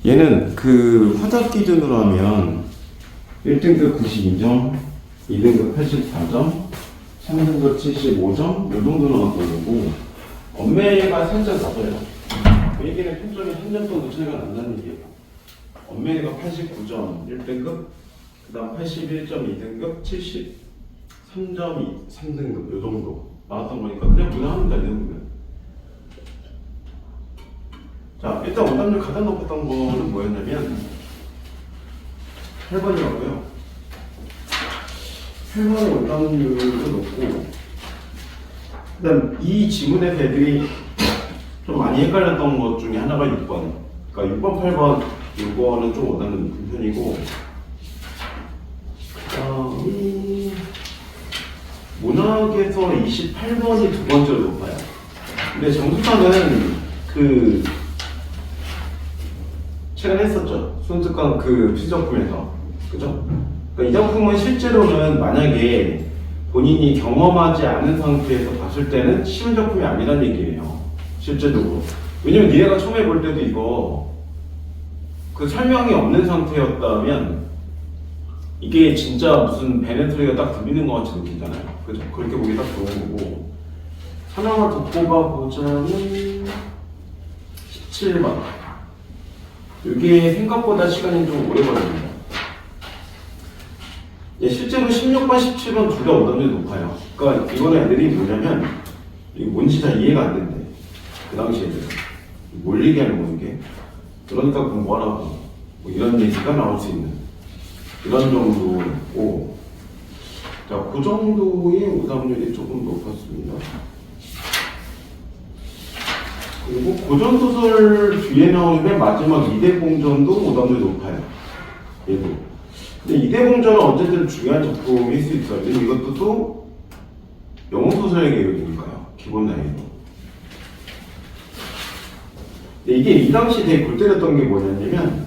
얘는 그 화작 기준으로 하면 1등급 92점, 2등급 84점, 3등급 75점 이 정도 나왔던 거고, 엄매가 살짝 낮아요. 그 얘기는 평점이 한 점 정도 차이가 난다는 얘기예요. 엄매가 89점 1등급, 그 다음 81점 2등급, 73점 3등급 이 정도 나왔던 거니까 그냥 무난합니다. 이 정도면. 자, 일단 오답률 가장 높았던 거는 뭐였냐면 8번이라고요. 8번의 오답률도 높고, 그 다음 이 지문에서 애들이 좀 많이 헷갈렸던 것 중에 하나가 6번. 그러니까 6번, 8번, 6번은 좀 오답률 높은 편이고, 문학에서 28번이 두 번째로 높아요. 근데 정수사는 그 최근에 했었죠. 손특강 그 피지작품에서. 그죠? 그러니까 이 작품은 실제로는 만약에 본인이 경험하지 않은 상태에서 봤을 때는 쉬운 작품이 아니라는 얘기예요. 실제적으로. 왜냐면 니네가 처음에 볼 때도 이거 그 설명이 없는 상태였다면 이게 진짜 무슨 베네트리가 딱 들리는 것 같이 느끼잖아요. 그죠? 그렇게 보기 딱 좋은 거고. 하나만 더 뽑아보자면 17번. 이게 생각보다 시간이 좀 오래 걸립니다. 예, 실제로 16번, 17번 둘 다 오답률이 높아요. 그러니까 이거는 애들이 뭐냐면 이게 뭔지 잘 이해가 안 된대. 그 당시 애들. 뭘 얘기하는 거 이게? 그러니까 공부하라고. 뭐 이런 얘기가 나올 수 있는 이런 정도고. 자, 그 정도의 오답률이 조금 높았습니다. 그리고 고전소설 뒤에 나오는 맨 마지막 이대공전도 오답률이 높아요. 얘도. 근데 이대공전은 어쨌든 중요한 작품일 수 있어요. 근데 이것도 또 영웅소설의 계열이니까요. 기본 라인이. 근데 이게 이 당시 되게 골 때렸던 게 뭐냐면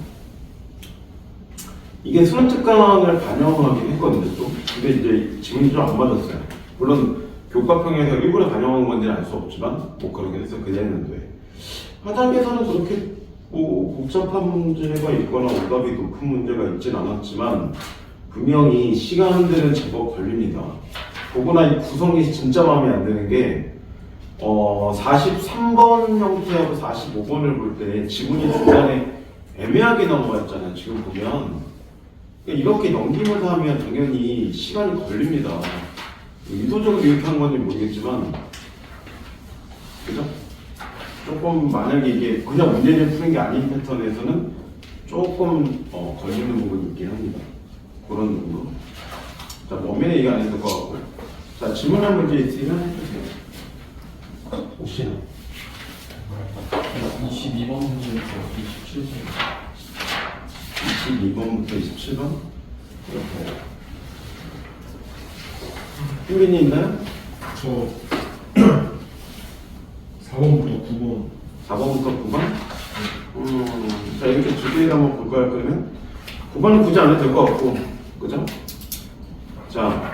이게 수능특강을 반영하긴 했거든요, 또. 근데 이제 지문이 좀 안 맞았어요. 물론 교과평에서 일부러 반영한 건지는 알 수 없지만 뭐 그러긴 해서 그랬는데 화작에서는 그렇게 뭐 복잡한 문제가 있거나 오답이 높은 문제가 있진 않았지만 분명히 시간들은 제법 걸립니다. 더구나 이 구성이 진짜 마음에 안 드는 게 43번 형태하고 45번을 볼 때 지문이 중간에 애매하게 넘어가 있잖아요. 지금 보면 이렇게 넘기면서 하면 당연히 시간이 걸립니다. 의도적으로 이렇게 한 건지 모르겠지만, 그죠? 조금 만약에 이게 그냥 문제를 푸는 게 아닌 패턴에서는 조금 걸리는 부분이 있긴 합니다. 그런 정도. 자, 엄연히 얘기 안 했을 것 같고. 자, 질문한 문제 있으면 해주세요. 혹시나. 22번 문제부터 27번. 22번부터 27번? 이렇게. 효린이 있나요? 저 4번부터 9번. 4번부터 9번? 자, 이렇게 두 개를 한번 볼까요, 그러면? 9번은 굳이 안 해도 될 것 같고, 그죠? 자,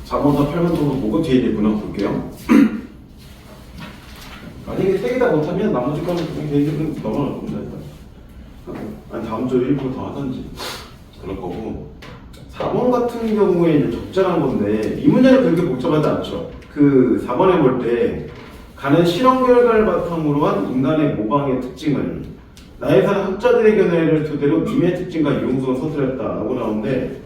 4번부터 8번 정도 보고 뒤에 이제 문항 볼게요. 만약에 세개다 못하면 나머지 거는 그냥 개인적으로 넘어갈 겁니다. 아니, 다음 주에 일부러 더 하든지. 그럴 거고. 4번 같은 경우에 이제 적절한 건데, 이 문제는 그렇게 복잡하지 않죠. 그 4번에 볼 때, 가는 실험 결과를 바탕으로 한 인간의 모방의 특징을 나에 사는 학자들의 견해를 토대로 미의 특징과 유용성을 서술했다라고 나오는데,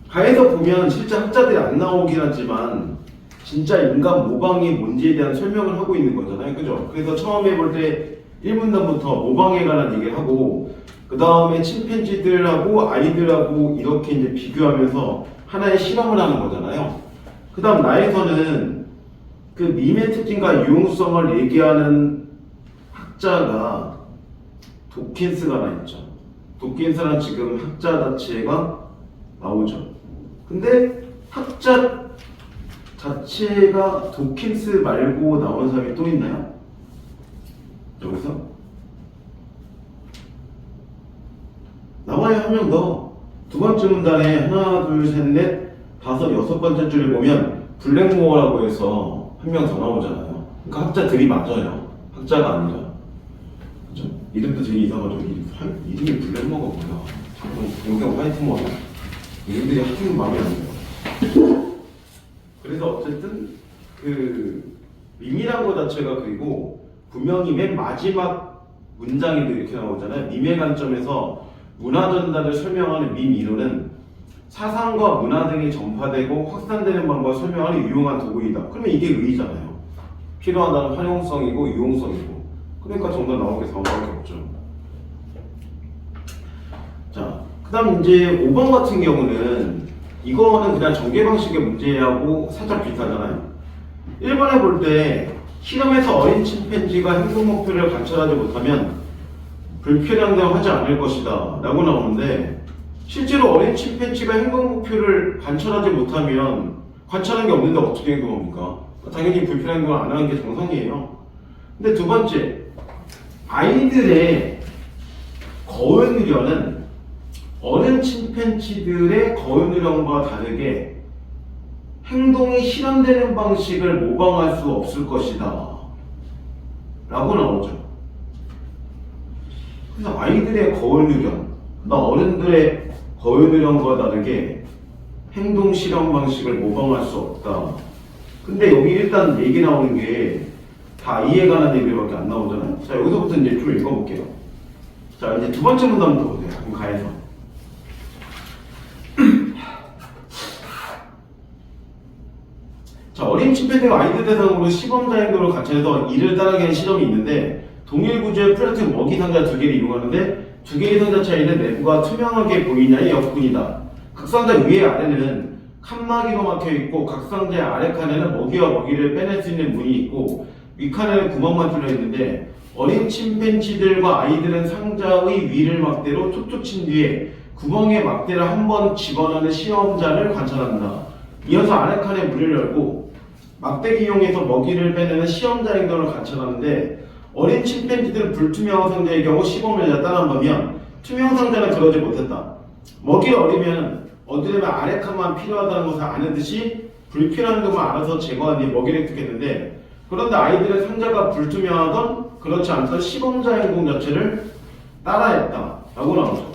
가에서 보면 실제 학자들이 안 나오긴 하지만 진짜 인간 모방이 뭔지에 대한 설명을 하고 있는 거잖아요. 그죠? 그래서 처음에 볼 때 1문단부터 모방에 관한 얘기를 하고, 그 다음에 침팬지들하고 아이들하고 이렇게 이제 비교하면서 하나의 실험을 하는 거잖아요. 그 다음 나에서는 그 밈의 특징과 유용성을 얘기하는 학자가 도킨스가 하나 있죠. 도킨스는 지금 학자 자체가 나오죠. 근데 학자 자체가 도킨스 말고 나온 사람이 또 있나요? 여기서? 나와요. 한 명 더. 두 번째 문단에 하나, 둘, 셋, 넷, 다섯, 여섯 번째 줄을 보면 블랙모어라고 해서 한 명 더 나오잖아요. 그러니까 학자들이 맞아요. 학자가 아니라. 그쵸? 이름도 되게 이상하죠. 이름이 블랙머가 뭐야? 자꾸 동생 화이트머가 이름들이 하여튼 마음에 안 들어요. 그래서 어쨌든 그 밈이란 거 자체가 그리고 분명히 맨 마지막 문장에도 이렇게 나오잖아요. 밈의 관점에서 문화 전달을 설명하는 밈 이론은 사상과 문화 등이 전파되고 확산되는 방법을 설명하는 유용한 도구이다. 그러면 이게 의의잖아요. 필요하다는 활용성이고 유용성이고. 그러니까 정답 나올 게 4번밖에 없죠. 자, 그 다음 이제 5번 같은 경우는 이거는 그냥 전개 방식의 문제하고 살짝 비슷하잖아요. 1번에 볼 때 실험에서 어린 침팬지가 행동 목표를 관찰하지 못하면 불필요하지 않을 것이다 라고 나오는데 실제로 어린 침팬지가 행동 목표를 관찰하지 못하면 관찰한 게 없는데 어떻게 행동합니까? 당연히 불필요한 행동을 안 하는 게 정상이에요. 근데 두 번째, 아이들의 거울 유령은 어른 침팬지들의 거울 유령과 다르게 행동이 실현되는 방식을 모방할 수 없을 것이다 라고 나오죠. 그래서 아이들의 거울 유령, 어른들의 거울 유령과 다르게 행동 실현 방식을 모방할 수 없다. 근데 여기 일단 얘기 나오는 게 다 이해 관한 얘기밖에 안 나오잖아요. 자, 여기서부터 이제 좀 읽어볼게요. 자, 이제 두 번째 문단부터 보세요. 그럼 가에서. 자, 어린 침팬지가 아이들 대상으로 시범자 행동을 관찰해서 이를 따르게 한 실험이 있는데 동일 구조의 플라스틱 먹이 상자 두 개를 이용하는데 두 개의 상자 차이는 내부가 투명하게 보이냐의 여부뿐이다. 각 상자 위에 아래는 칸막이로 막혀 있고 각 상자의 아래 칸에는 먹이와 먹이를 빼낼 수 있는 문이 있고 위 칸에는 구멍만 뚫려 있는데 어린 침팬지들과 아이들은 상자의 위를 막대로 툭툭 친 뒤에 구멍에 막대를 한 번 집어넣는 시험자를 관찰한다. 이어서 아래 칸에 문을 열고 막대기 이용해서 먹이를 빼내는 시험자 행동을 관찰하는데 어린 침팬지들은 불투명한 상자의 경우 시범을 따라한 거면 투명 상자는 그러지 못했다. 먹이를 얻으려면 아래 칸만 필요하다는 것을 아는 듯이 불필요한 것만 알아서 제거한 뒤 먹이를 획득했는데 그런데 아이들은 상자가 불투명하던 그렇지 않던 시범자 행동 자체를 따라했다 라고 나오죠.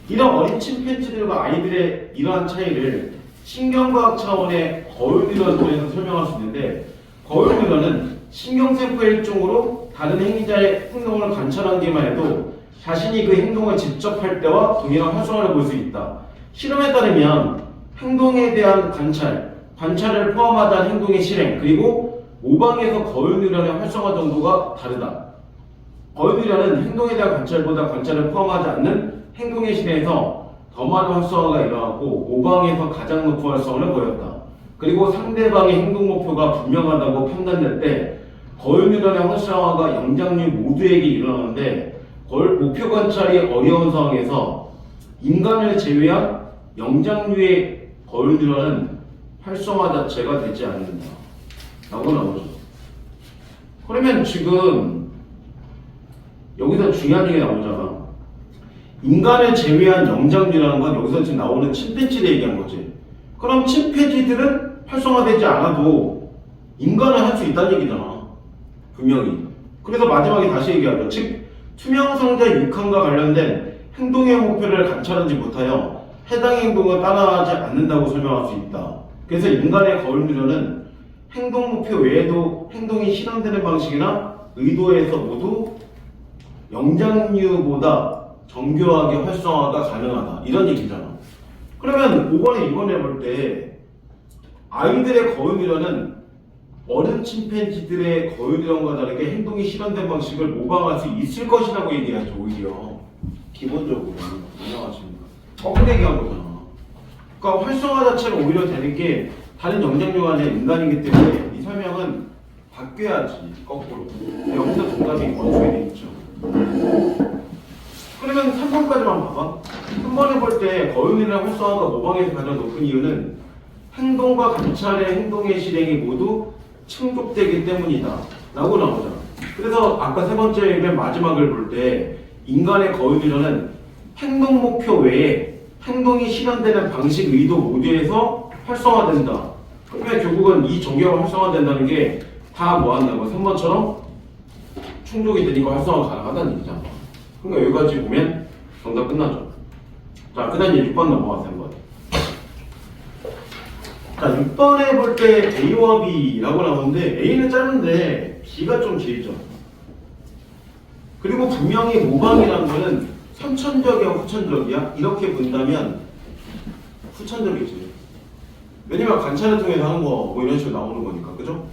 이런 어린 침팬지들과 아이들의 이러한 차이를 신경과학 차원의 거울 미러를 통해서 설명할 수 있는데 거울 미러는 신경세포의 일종으로 다른 행위자의 행동을 관찰하기만 해도 자신이 그 행동을 직접 할 때와 동일한 활성화를 볼 수 있다. 실험에 따르면 행동에 대한 관찰을 포함하지 않은 행동의 실행, 그리고 모방에서 거울 미러의 활성화 정도가 다르다. 거울 미러는 행동에 대한 관찰보다 관찰을 포함하지 않는 행동의 실행에서 더 많은 활성화가 일어나고 모방에서 가장 높은 활성화를 보였다. 그리고 상대방의 행동 목표가 분명하다고 판단될 때 거울 미러의 활성화가 영장류 모두에게 일어나는데 목표 관찰이 어려운 상황에서 인간을 제외한 영장류의 거울 미러는 활성화 자체가 되지 않는다 라고 나오죠. 그러면 지금 여기서 중요한 얘기 나오잖아. 인간을 제외한 영장류라는 건 여기서 지금 나오는 침팬지를 얘기한 거지. 그럼 침팬지들은 활성화되지 않아도 인간은 할 수 있다는 얘기잖아. 분명히. 그래서 마지막에 다시 얘기하죠. 즉 투명 상자 6칸과 관련된 행동의 목표를 관찰하지 못하여 해당 행동을 따라하지 않는다고 설명할 수 있다. 그래서 인간의 거울 미러는 행동 목표 외에도 행동이 실현되는 방식이나 의도에서 모두 영장류보다 정교하게 활성화가 가능하다. 이런 얘기잖아. 그러면 5번에 2번에 볼 때 아이들의 거울 미러는 어른 침팬지들의 거울 미러과 다르게 행동이 실현된 방식을 모방할 수 있을 것이라고 얘기하죠. 오히려 기본적으로 인정하십니까? 거꾸로 얘기한 거잖아. 그러니까 활성화 자체가 오히려 되는 게 다른 영장류가 아니라 인간이기 때문에 이 설명은 바뀌어야지. 거꾸로 여기서 정답이 건조해 돼 있죠. 그러면 3번까지만 봐봐. 3번에 볼 때 거울 미러의 활성화가 모방에서 가장 높은 이유는 행동과 관찰의 행동의 실행이 모두 충족되기 때문이다 라고 나오잖아. 그래서 아까 세 번째 맨 마지막을 볼 때 인간의 거울 미러는 행동 목표 외에 행동이 실현되는 방식, 의도 모두에서 활성화된다. 그러면 결국은 이 전개가 활성화된다는 게 다 뭐 한다고? 3번처럼 충족이 되니까 활성화 가능하다는 얘기잖아. 그러니까 여기까지 보면 정답 끝나죠. 자, 그 다음 이제 6번 넘어가서 한번. 자, 6번에 볼 때 A와 B라고 나오는데 A는 짧은데 B가 좀 길죠. 그리고 분명히 모방이라는 거는 선천적이야 후천적이야? 이렇게 본다면 후천적이지. 왜냐면 관찰을 통해서 하는 거 뭐 이런 식으로 나오는 거니까. 그죠?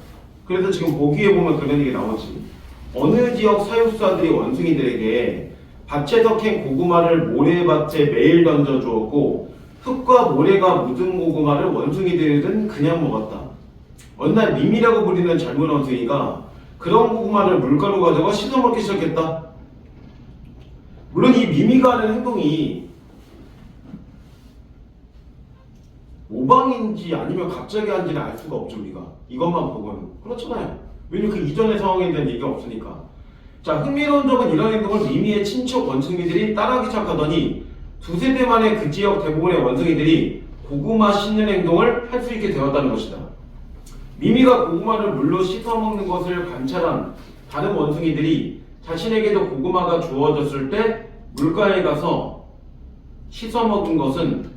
그래서 지금 보기에 보면 그런 얘기 나오지. 어느 지역 사육사들이 원숭이들에게 밭에서 캔 고구마를 모래밭에 매일 던져주었고 흙과 모래가 묻은 고구마를 원숭이들은 그냥 먹었다. 어느 날 미미라고 부리는 젊은 원숭이가 그런 고구마를 물가로 가져가 씻어 먹기 시작했다. 물론 이 미미가 하는 행동이 모방인지 아니면 갑자기 한지는 알 수가 없죠. 우리가 이것만 보고는 그렇잖아요. 왜냐면 그 이전의 상황에 대한 얘기가 없으니까. 자, 흥미로운 점은 이런 행동을 미미의 친척 원숭이들이 따라하기 시작하더니 두세 대 만에 그 지역 대부분의 원숭이들이 고구마 씻는 행동을 할 수 있게 되었다는 것이다. 미미가 고구마를 물로 씻어 먹는 것을 관찰한 다른 원숭이들이 자신에게도 고구마가 주어졌을 때 물가에 가서 씻어 먹은 것은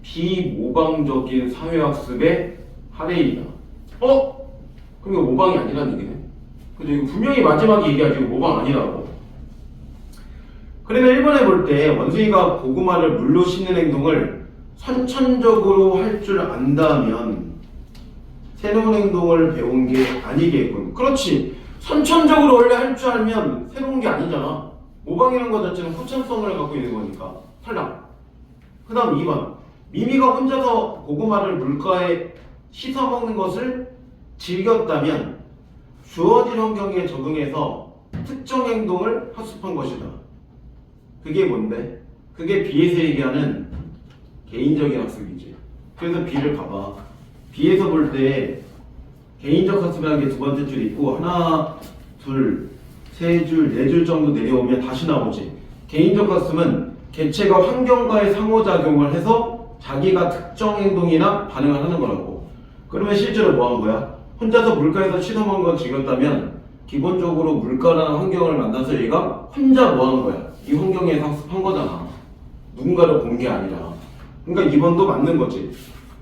비모방적인 사회학습의 할애이다. 그럼 이거 모방이 아니라는 얘기네. 근데 이거 분명히 마지막에 얘기하지 이거 모방 아니라고. 그러면 1번에 볼 때 원숭이가 고구마를 물로 씻는 행동을 선천적으로 할 줄 안다면 새로운 행동을 배운 게 아니겠군. 그렇지. 선천적으로 원래 할 줄 알면 새로운 게 아니잖아. 모방이라는 것 자체는 후천성을 갖고 있는 거니까. 탈락. 그 다음 2번. 미미가 혼자서 고구마를 물가에 씻어 먹는 것을 즐겼다면 주어진 환경에 적응해서 특정 행동을 학습한 것이다. 그게 뭔데? 그게 B에서 얘기하는 개인적인 학습이지. 그래서 B를 봐봐. B에서 볼 때 개인적 학습이라는 게 두 번째 줄 있고 하나, 둘, 세 줄, 네 줄 정도 내려오면 다시 나오지. 개인적 학습은 개체가 환경과의 상호작용을 해서 자기가 특정 행동이나 반응을 하는 거라고. 그러면 실제로 뭐 한 거야? 혼자서 물가에서 씻어먹는 건 즐겼다면 기본적으로 물가라는 환경을 만나서 얘가 혼자 뭐 한 거야? 이 환경에서 학습한 거잖아. 누군가를 본 게 아니라. 그러니까 2번도 맞는 거지.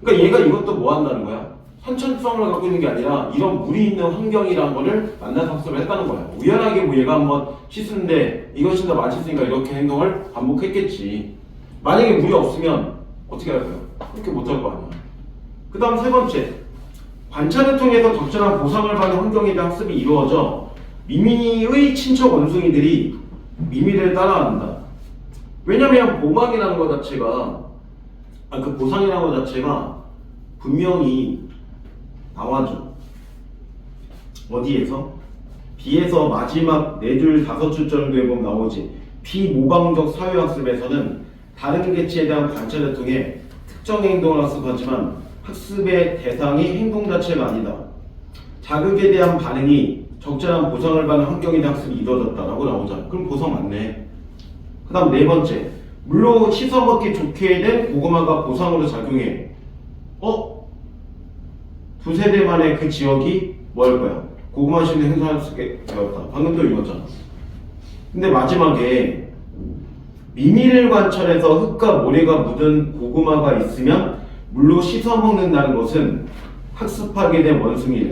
그러니까 얘가 이것도 뭐 한다는 거야? 선천성을 갖고 있는 게 아니라 이런 물이 있는 환경이라는 거를 만나서 학습을 했다는 거야. 우연하게 뭐 얘가 한번 씻는데 이것이 더 맛있으니까 이렇게 행동을 반복했겠지. 만약에 물이 없으면 어떻게 할 거야? 그렇게 못할 거 아니야. 그 다음 세 번째. 관찰을 통해서 적절한 보상을 받는 환경에 대한 학습이 이루어져 미미의 친척 원숭이들이 미미를 따라한다. 왜냐면 모방이라는 것 자체가 그 보상이라는 것 자체가 분명히 나와줘. 어디에서? B에서 마지막 4줄 5줄 정도에 보면 나오지. 비모방적 사회학습에서는 다른 개체에 대한 관찰을 통해 특정 행동을 학습하지만 학습의 대상이 행동 자체가 아니다. 자극에 대한 반응이 적절한 보상을 받는 환경에 대한 학습이 이루어졌다라고 나오잖아. 그럼 보상 맞네. 그 다음 네 번째. 물로 씻어 먹기 좋게 된 고구마가 보상으로 작용해. 두세 대 만에 그 지역이 뭐 할 거야? 고구마 씻는 행동을 쓰게 되었다. 방금 또 읽었잖아. 근데 마지막에 미미를 관찰해서 흙과 모래가 묻은 고구마가 있으면 물로 씻어 먹는다는 것은 학습하게 된 원숭이는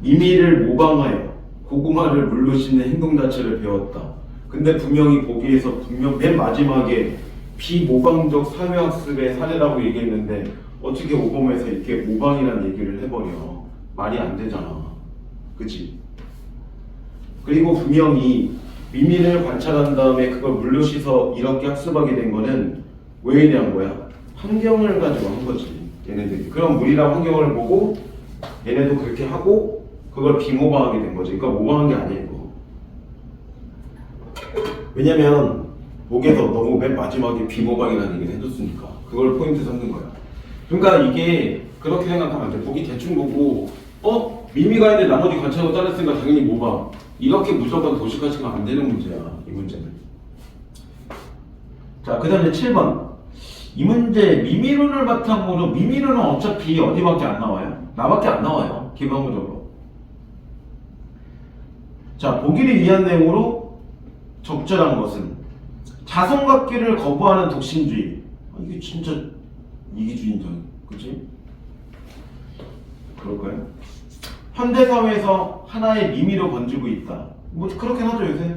미미를 모방하여 고구마를 물로 씻는 행동 자체를 배웠다. 근데 분명히 보기에서 맨 마지막에 비모방적 사회학습의 사례라고 얘기했는데 어떻게 오범에서 이렇게 모방이라는 얘기를 해버려. 말이 안 되잖아. 그치? 그리고 분명히 미미를 관찰한 다음에 그걸 물로 씻어 이렇게 학습하게 된 거는 왜 대한 거야? 환경을 가지고 한 거지. 얘네들이. 그럼 물이랑 환경을 보고 얘네도 그렇게 하고 그걸 비모방하게 된 거지. 그러니까 모방한 게 아니고. 왜냐면 목에서 너무 맨 마지막에 비모방이라는 얘기를 해줬으니까 그걸 포인트 삼는 거야. 그러니까 이게 그렇게 생각하면 안 돼. 보기 대충 보고 미미가 있는데 나머지 관찰하고 따랐으니까 당연히 모방. 이렇게 무조건 도식화시키면 안 되는 문제야. 이 문제는. 자, 그 다음에 7번. 이 문제 미미론을 바탕으로 미미론은 어차피 어디밖에 안 나와요? 나밖에 안 나와요. 기본적으로. 자, 보기를 위한 내용으로 적절한 것은 자성받기를 거부하는 독신주의. 이게 진짜 이기주의인데, 그치? 그럴까요? 현대사회에서 하나의 밈으로 번지고 있다. 뭐 그렇긴 하죠 요새.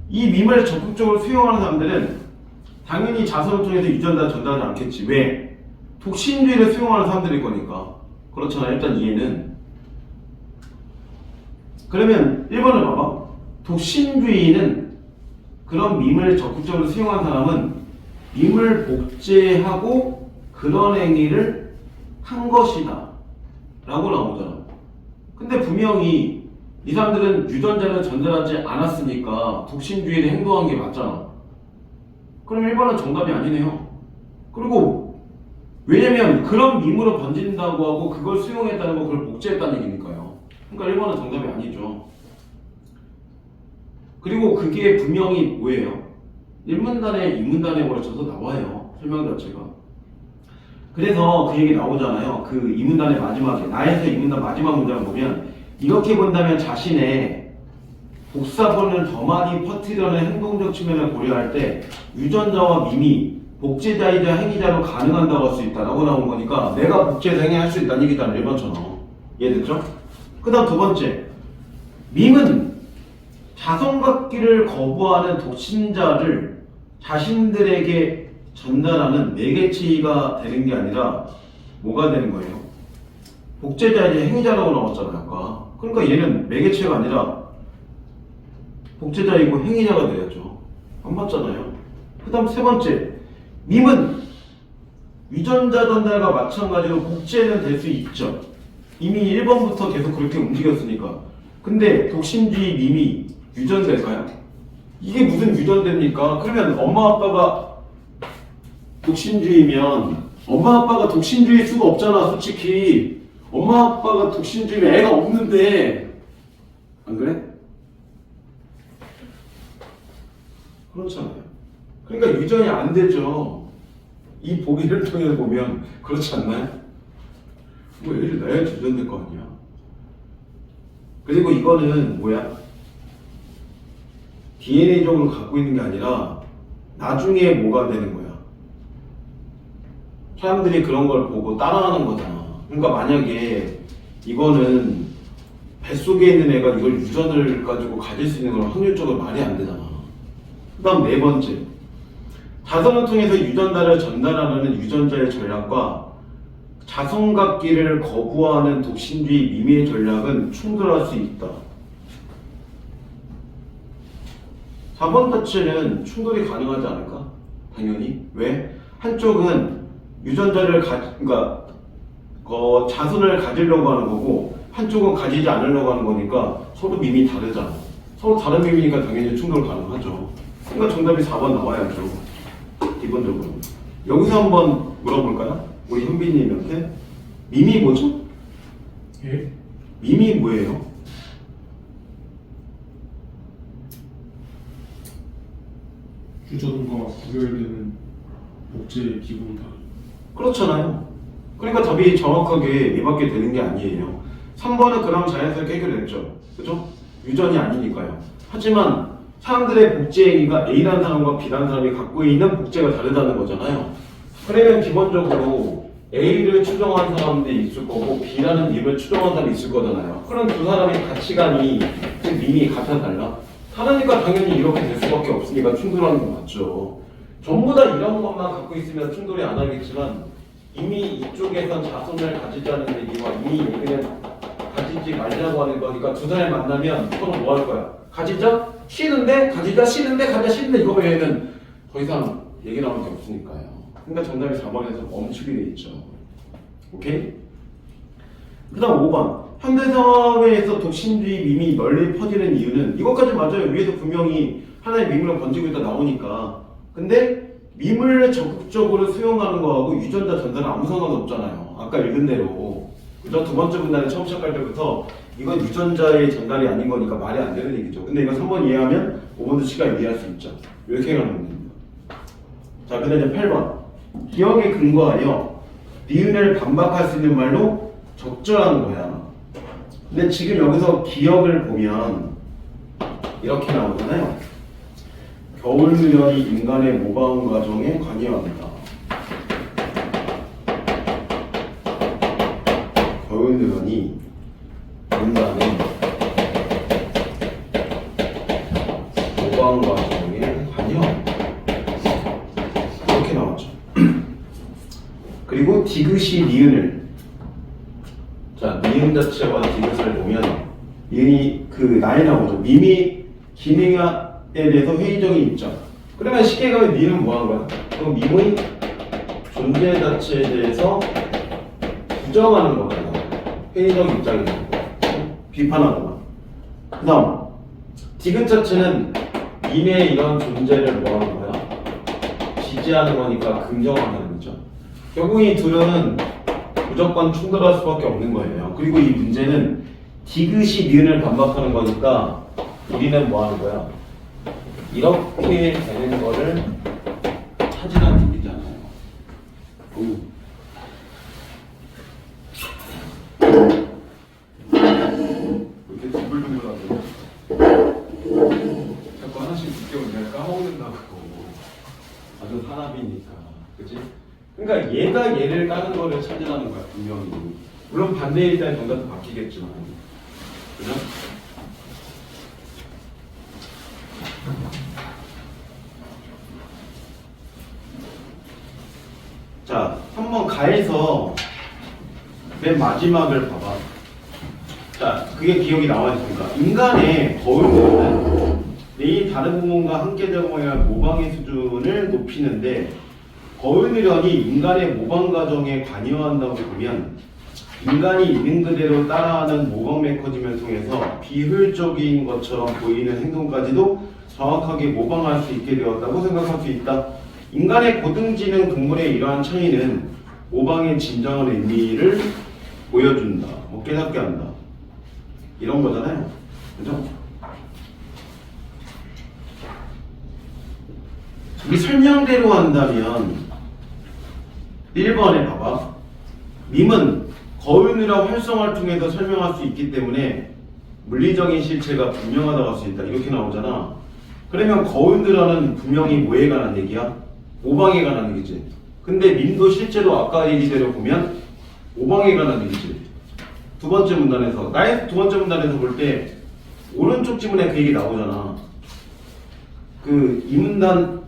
이 밈을 적극적으로 수용하는 사람들은 당연히 자선을 통해서 유전자 전달하지 않겠지. 왜? 독신주의를 수용하는 사람들일 거니까. 그렇잖아. 일단 이해는. 그러면 1번을 봐봐. 독신주의는 그런 밈을 적극적으로 수용한 사람은 밈을 복제하고 그런 행위를 한 것이다 라고 나오잖아. 근데 분명히 이 사람들은 유전자를 전달하지 않았으니까 독신주의를 행동한 게 맞잖아. 그럼 1번은 정답이 아니네요. 그리고 왜냐면 그런 밈으로 번진다고 하고 그걸 수용했다는 거 그걸 복제했다는 얘기니까요. 그러니까 1번은 정답이 아니죠. 그리고 그게 분명히 뭐예요? 1문단에 2문단에 걸쳐서 나와요. 설명 자체가. 그래서 그 얘기 나오잖아요. 그 2문단의 마지막에 나에서 2문단 마지막 문장을 보면 이렇게 본다면 자신의 복사본을 더 많이 퍼뜨리려는 행동적 측면을 고려할 때 유전자와 밈이 복제자이자 행위자로 가능한다고 할 수 있다라고 나온 거니까 내가 복제해서 행위할 수 있다는 얘기잖아. 1번처럼. 이해됐죠? 그 다음 두 번째, 밈은 자성받기를 거부하는 독신자를 자신들에게 전달하는 매개체가 되는 게 아니라 뭐가 되는 거예요? 복제자이자 행위자라고 나왔잖아요 아까. 그러니까 얘는 매개체가 아니라 복제자이고 행위자가 돼야죠. 안 맞잖아요. 그 다음 세 번째, 밈은 유전자 전달과 마찬가지로 복제는 될 수 있죠. 이미 1번부터 계속 그렇게 움직였으니까. 근데 독신주의 밈이 유전될까요? 이게 무슨 유전됩니까? 그러면 엄마 아빠가 독신주의면 엄마 아빠가 독신주의일 수가 없잖아. 솔직히 엄마 아빠가 독신주의면 애가 없는데 안 그래? 그렇잖아요. 그러니까 유전이 안 되죠. 이 보기를 통해서 보면 그렇지 않나요? 뭐 애를 낳아야지 유전될 거 아니야. 그리고 이거는 뭐야? DNA적으로 갖고 있는 게 아니라 나중에 뭐가 되는 거야? 사람들이 그런 걸 보고 따라하는 거잖아. 그러니까 만약에 이거는 뱃속에 있는 애가 이걸 유전을 가지고 가질 수 있는 건 확률적으로 말이 안 되잖아. 그 다음 네 번째, 자선을 통해서 유전자를 전달하는 유전자의 전략과 자성갖기를 거부하는 독신주의 밈의 전략은 충돌할 수 있다. 4번 자체는 충돌이 가능하지 않을까? 당연히. 왜? 한쪽은 유전자를 그러니까 자손을 가지려고 하는 거고 한쪽은 가지지 않으려고 하는 거니까 서로 밈이 다르잖아. 서로 다른 밈이니까 당연히 충돌 가능하죠. 그러니까 정답이 4번 나와야죠. 기본적으로. 여기서 한번 물어볼까요? 우리 현빈님한테. 밈이 뭐죠? 예? 밈이 뭐예요? 유전과 구별되는 복제의 기본 다. 그렇잖아요. 그러니까 답이 정확하게 이밖에 되는 게 아니에요. 3번은 그럼 자연스럽게 해결됐죠. 그죠? 유전이 아니니까요. 하지만 사람들의 복제 행위가 A라는 사람과 B라는 사람이 갖고 있는 복제가 다르다는 거잖아요. 그러면 기본적으로 A를 추정한 사람들이 있을 거고 B라는 밈을 추정한 사람이 있을 거잖아요. 그럼 두 사람의 가치관이, 즉 밈이 같아 달라? 다르니까 당연히 이렇게 될 수밖에 없으니까 충돌하는 거 맞죠. 전부 다 이런 것만 갖고 있으면 충돌이 안 하겠지만 이미 이쪽에선 자손을 가지자는 얘기와 이 얘기는 가지지 말자고 하는 거니까 두 사람이 만나면 서로 뭐 할 거야? 가지자? 싫은데? 가지자? 싫은데? 가자? 싫은데? 이거 외에는 더 이상 얘기 나올 게 없으니까요. 그러니까 정답이 4번에서 멈추게 돼 있죠. 오케이? 그 다음 5번. 현대사회에서 독신주의 밈이 널리 퍼지는 이유는 이것까지 맞아요. 위에서 분명히 하나의 밈으로 번지고 있다 나오니까. 근데 밈을 적극적으로 수용하는 거하고 유전자 전달은 아무 상관없잖아요. 아까 읽은 대로. 그죠? 두 번째 분단에 처음 시작할 때부터 이건 유전자의 전달이 아닌 거니까 말이 안 되는 얘기죠. 근데 이거 3번 이해하면 5번도 시간 이해할 수 있죠. 이렇게 가는 겁니다. 자, 그 다음에 8번. 기억에 근거하여 니은을 반박할 수 있는 말로 적절한 거야. 근데 지금 여기서 기억을 보면 이렇게 나오잖아요. 겨울누련이 인간의 모방 과정에 관여한다. 겨울누련이 인간의 모방 과정에 관여한다. 이렇게 나왔죠. 그리고 디귿이 니은을, 자 니은 자체와 디귿을 보면 니은이 그 나에 나오죠. 미미 기능에 대해서 회의적인 입장. 그러면 쉽게 가면 니은 뭐 하는 거야? 그럼 미의 존재 자체에 대해서 부정하는 거잖아. 회의적 입장이 되는 거. 비판하거나. 그 다음 디귿 자체는 님의 이런 존재를 뭐 하는 거야? 지지하는 거니까 긍정한다는 거죠. 결국 이 둘은 무조건 충돌할 수밖에 없는 거예요. 그리고 이 문제는 디귿이 니은을 반박하는 거니까 우리는 뭐 하는 거야? 이렇게 되는 거를 찾으라는 얘기잖아요. 이렇게 둥글둥글하고 자꾸 하나씩 늦게 오면 까먹는다고. 아주 사람이니까, 그치? 그러니까 얘가 얘를 까는 거를 찾으라는 거야, 분명히. 물론 반대일 때는 정답도 바뀌겠지만, 그죠? 자, 한번 가에서 맨 마지막을 봐봐. 자, 그게 기억이 나와 있으니까 인간의 거울은 이 다른 부분과 함께 제공하여 모방의 수준을 높이는데 거울누련이 인간의 모방 과정에 관여한다고 보면 인간이 있는 그대로 따라하는 모방 메커니즘을 통해서 비효율적인 것처럼 보이는 행동까지도 정확하게 모방할 수 있게 되었다고 생각할 수 있다. 인간의 고등지능 동물의 이러한 차이는 모방의 진정한 의미를 보여준다. 뭐 깨닫게 한다. 이런 거잖아요. 그죠? 우리 설명대로 한다면 1번에 봐봐. 님은 거울누련 활성화를 통해서 설명할 수 있기 때문에 물리적인 실체가 분명하다고 할 수 있다. 이렇게 나오잖아. 그러면 거울누련은 분명히 뭐에 관한 얘기야? 모방에 관한 얘기지. 근데 님도 실제로 아까 얘기대로 보면 모방에 관한 얘기지. 두 번째 문단에서, 나의 두 번째 문단에서 볼 때 오른쪽 지문에 그 얘기 나오잖아. 그 이 문단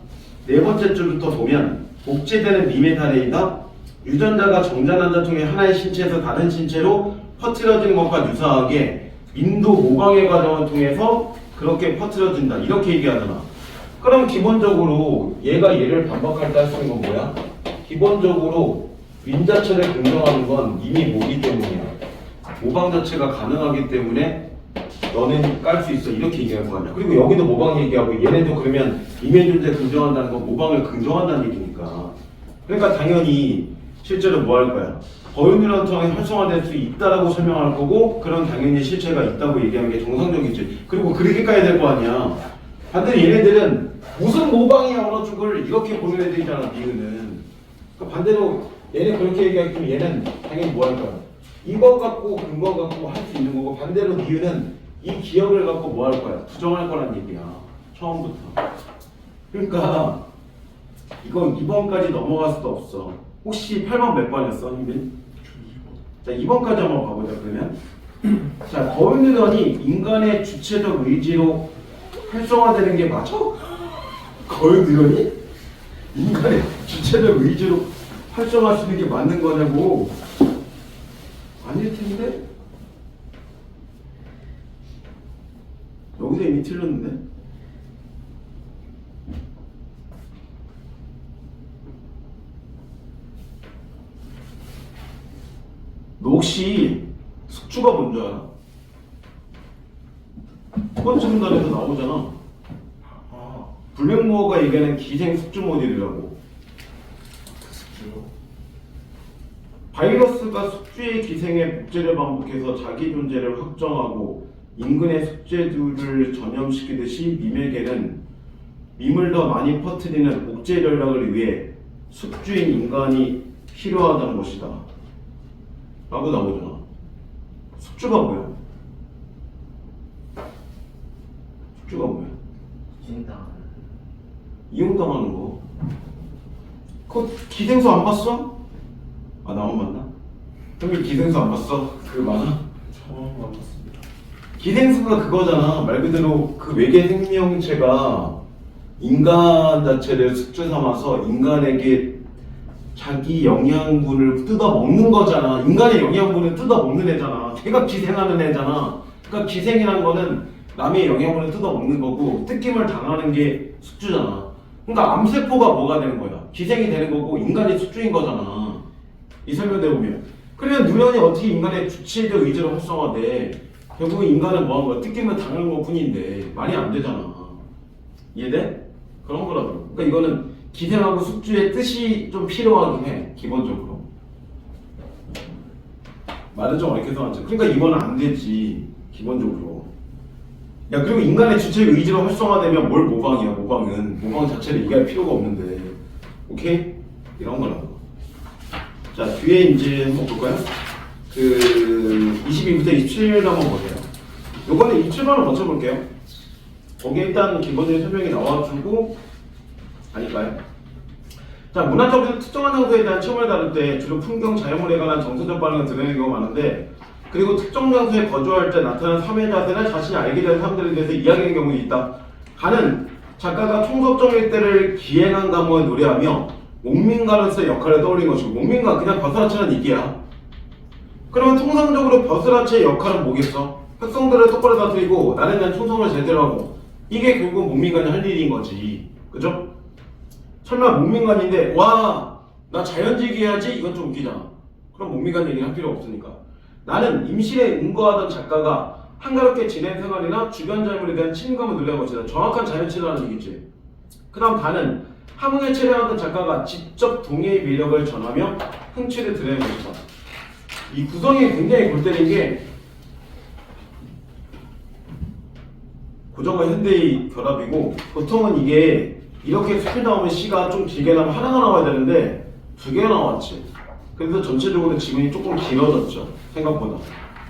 네 번째 줄부터 보면 복제되는 님의 사례이다. 유전자가 정자난자 통해 하나의 신체에서 다른 신체로 퍼뜨려지는 것과 유사하게 인도 모방의 과정을 통해서 그렇게 퍼뜨려진다. 이렇게 얘기하잖아. 그럼 기본적으로 얘가 얘를 반박할 때 할 수 있는 건 뭐야? 기본적으로 윈 자체를 긍정하는 건 이미 뭐기 때문이야. 모방 자체가 가능하기 때문에 너는 깔 수 있어. 이렇게 얘기할 거 아니야. 그리고 여기도 모방 얘기하고 얘네도 그러면 임의 존재 긍정한다는 건 모방을 긍정한다는 얘기니까. 그러니까 당연히 실제로 뭐 할 거야? 거울누련 통해 활성화될 수 있다라고 설명할 거고, 그런 당연히 실체가 있다고 얘기하는 게 정상적이지. 그리고 그렇게 까야 될 거 아니야. 반대로 얘네들은 무슨 모방이야 어느 쪽을 이렇게 보는 애들이잖아. 니은은. 그러니까 반대로 얘네 그렇게 얘기하면 얘는 당연히 뭐 할 거야? 이거 갖고 근거 갖고 할 수 있는 거고, 반대로 니은은 이 기억을 갖고 뭐 할 거야? 부정할 거란 얘기야. 처음부터. 그러니까 이건 2번까지 넘어갈 수도 없어. 혹시 8번 몇 번이었어, 힘든? 자, 2번까지 한번 가보자, 그러면. 자, 거울누련이 인간의 주체적 의지로 활성화되는 게 맞아? 거울누련이? 인간의 주체적 의지로 활성화시키는 게 맞는 거냐고. 아닐 텐데? 여기서 이미 틀렸는데? 너 혹시 숙주가 뭔지 알아? 첫 번째 문단에서 나오잖아. 블랙모어가 얘기하는 기생 숙주 모델이라고. 바이러스가 숙주의 기생에 복제를 반복해서 자기 존재를 확정하고 인근의 숙주들을 전염시키듯이 밈에게는 밈을 더 많이 퍼뜨리는 복제 전략을 위해 숙주인 인간이 필요하다는 것이다 라고 나오잖아. 숙주가 뭐야? 숙주가 뭐야? 진당. 이용당하는 거. 그거 기생수 안 봤어? 아 나만 봤나? 형님 기생수 안 봤어? 그거 많아? 처음 만났습니다. 기생수가 그거잖아. 말 그대로 그 외계 생명체가 인간 자체를 숙주 삼아서 인간에게 자기 영양분을 뜯어 먹는 거잖아. 인간의 영양분을 뜯어 먹는 애잖아. 걔가 기생하는 애잖아. 그러니까 기생이란 거는 남의 영양분을 뜯어 먹는 거고 뜯김을 당하는 게 숙주잖아. 그러니까 암세포가 뭐가 되는 거야? 기생이 되는 거고 인간이 숙주인 거잖아. 이 설명대로 보면. 그러면 누런이 어떻게 인간의 주체적 의지를 활성화돼? 결국은 인간은 뭐 한 거야? 뜯김을 당하는 것 뿐인데 말이 안 되잖아. 이해돼? 그런 거라고. 그러니까 이거는 기생하고 숙주의 뜻이 좀 필요하긴 해. 기본적으로. 말은 좀 어렵게 써놨죠. 그러니까 이거는 안 되지. 기본적으로. 야 그리고 인간의 주체적 의지로 활성화되면 뭘 모방이야. 모방 자체를 얘기할 필요가 없는데. 오케이? 이런 거라고. 자 뒤에 이제 한번 볼까요? 그 22부터 27일 한번 보세요. 요거는 27번을 먼저 볼게요. 거기에 일단 기본적인 설명이 나와주고 아닐까요? 자, 문화적으로 특정한 장소에 대한 체험을 다룰 때 주로 풍경, 자연물에 관한 정서적 반응을 드러내는 경우가 많은데 그리고 특정 장소에 거주할 때 나타나는 삶의 자세나 자신이 알게 된 사람들에 대해서 이야기하는 경우도 있다. 가는 작가가 총섭정 일대를 기행한 감을 노래하며 목민가로서의 역할을 떠올린 것이고 목민가 그냥 벼슬아치는 얘기야. 그러면 통상적으로 벼슬아치의 역할은 뭐겠어? 백성들을 똑바로 다스리고 나는 난 충성을 제대로 하고 이게 결국 목민간이 할 일인 거지. 그죠? 설마 목민간인데 와 나 자연지기 해야지? 이건 좀 웃기잖아. 그럼 목민간 얘기를 할 필요 없으니까. 나는 임실에 응거하던 작가가 한가롭게 지낸 생활이나 주변 자연물에 대한 친감을 누리는 것이다. 정확한 자연치료라는 얘기지. 그 다음 다는 함흥에 체류하던 작가가 직접 동해의 매력을 전하며 흥취를 드러낸 것이다. 이 구성이 굉장히 골 때린 게 고전과 현대의 결합이고 보통은 이게 이렇게 수필 나오면 시가 좀 길게 나면 하나가 나와야 되는데 두 개가 나왔지. 그래서 전체적으로 지문이 조금 길어졌죠. 생각보다.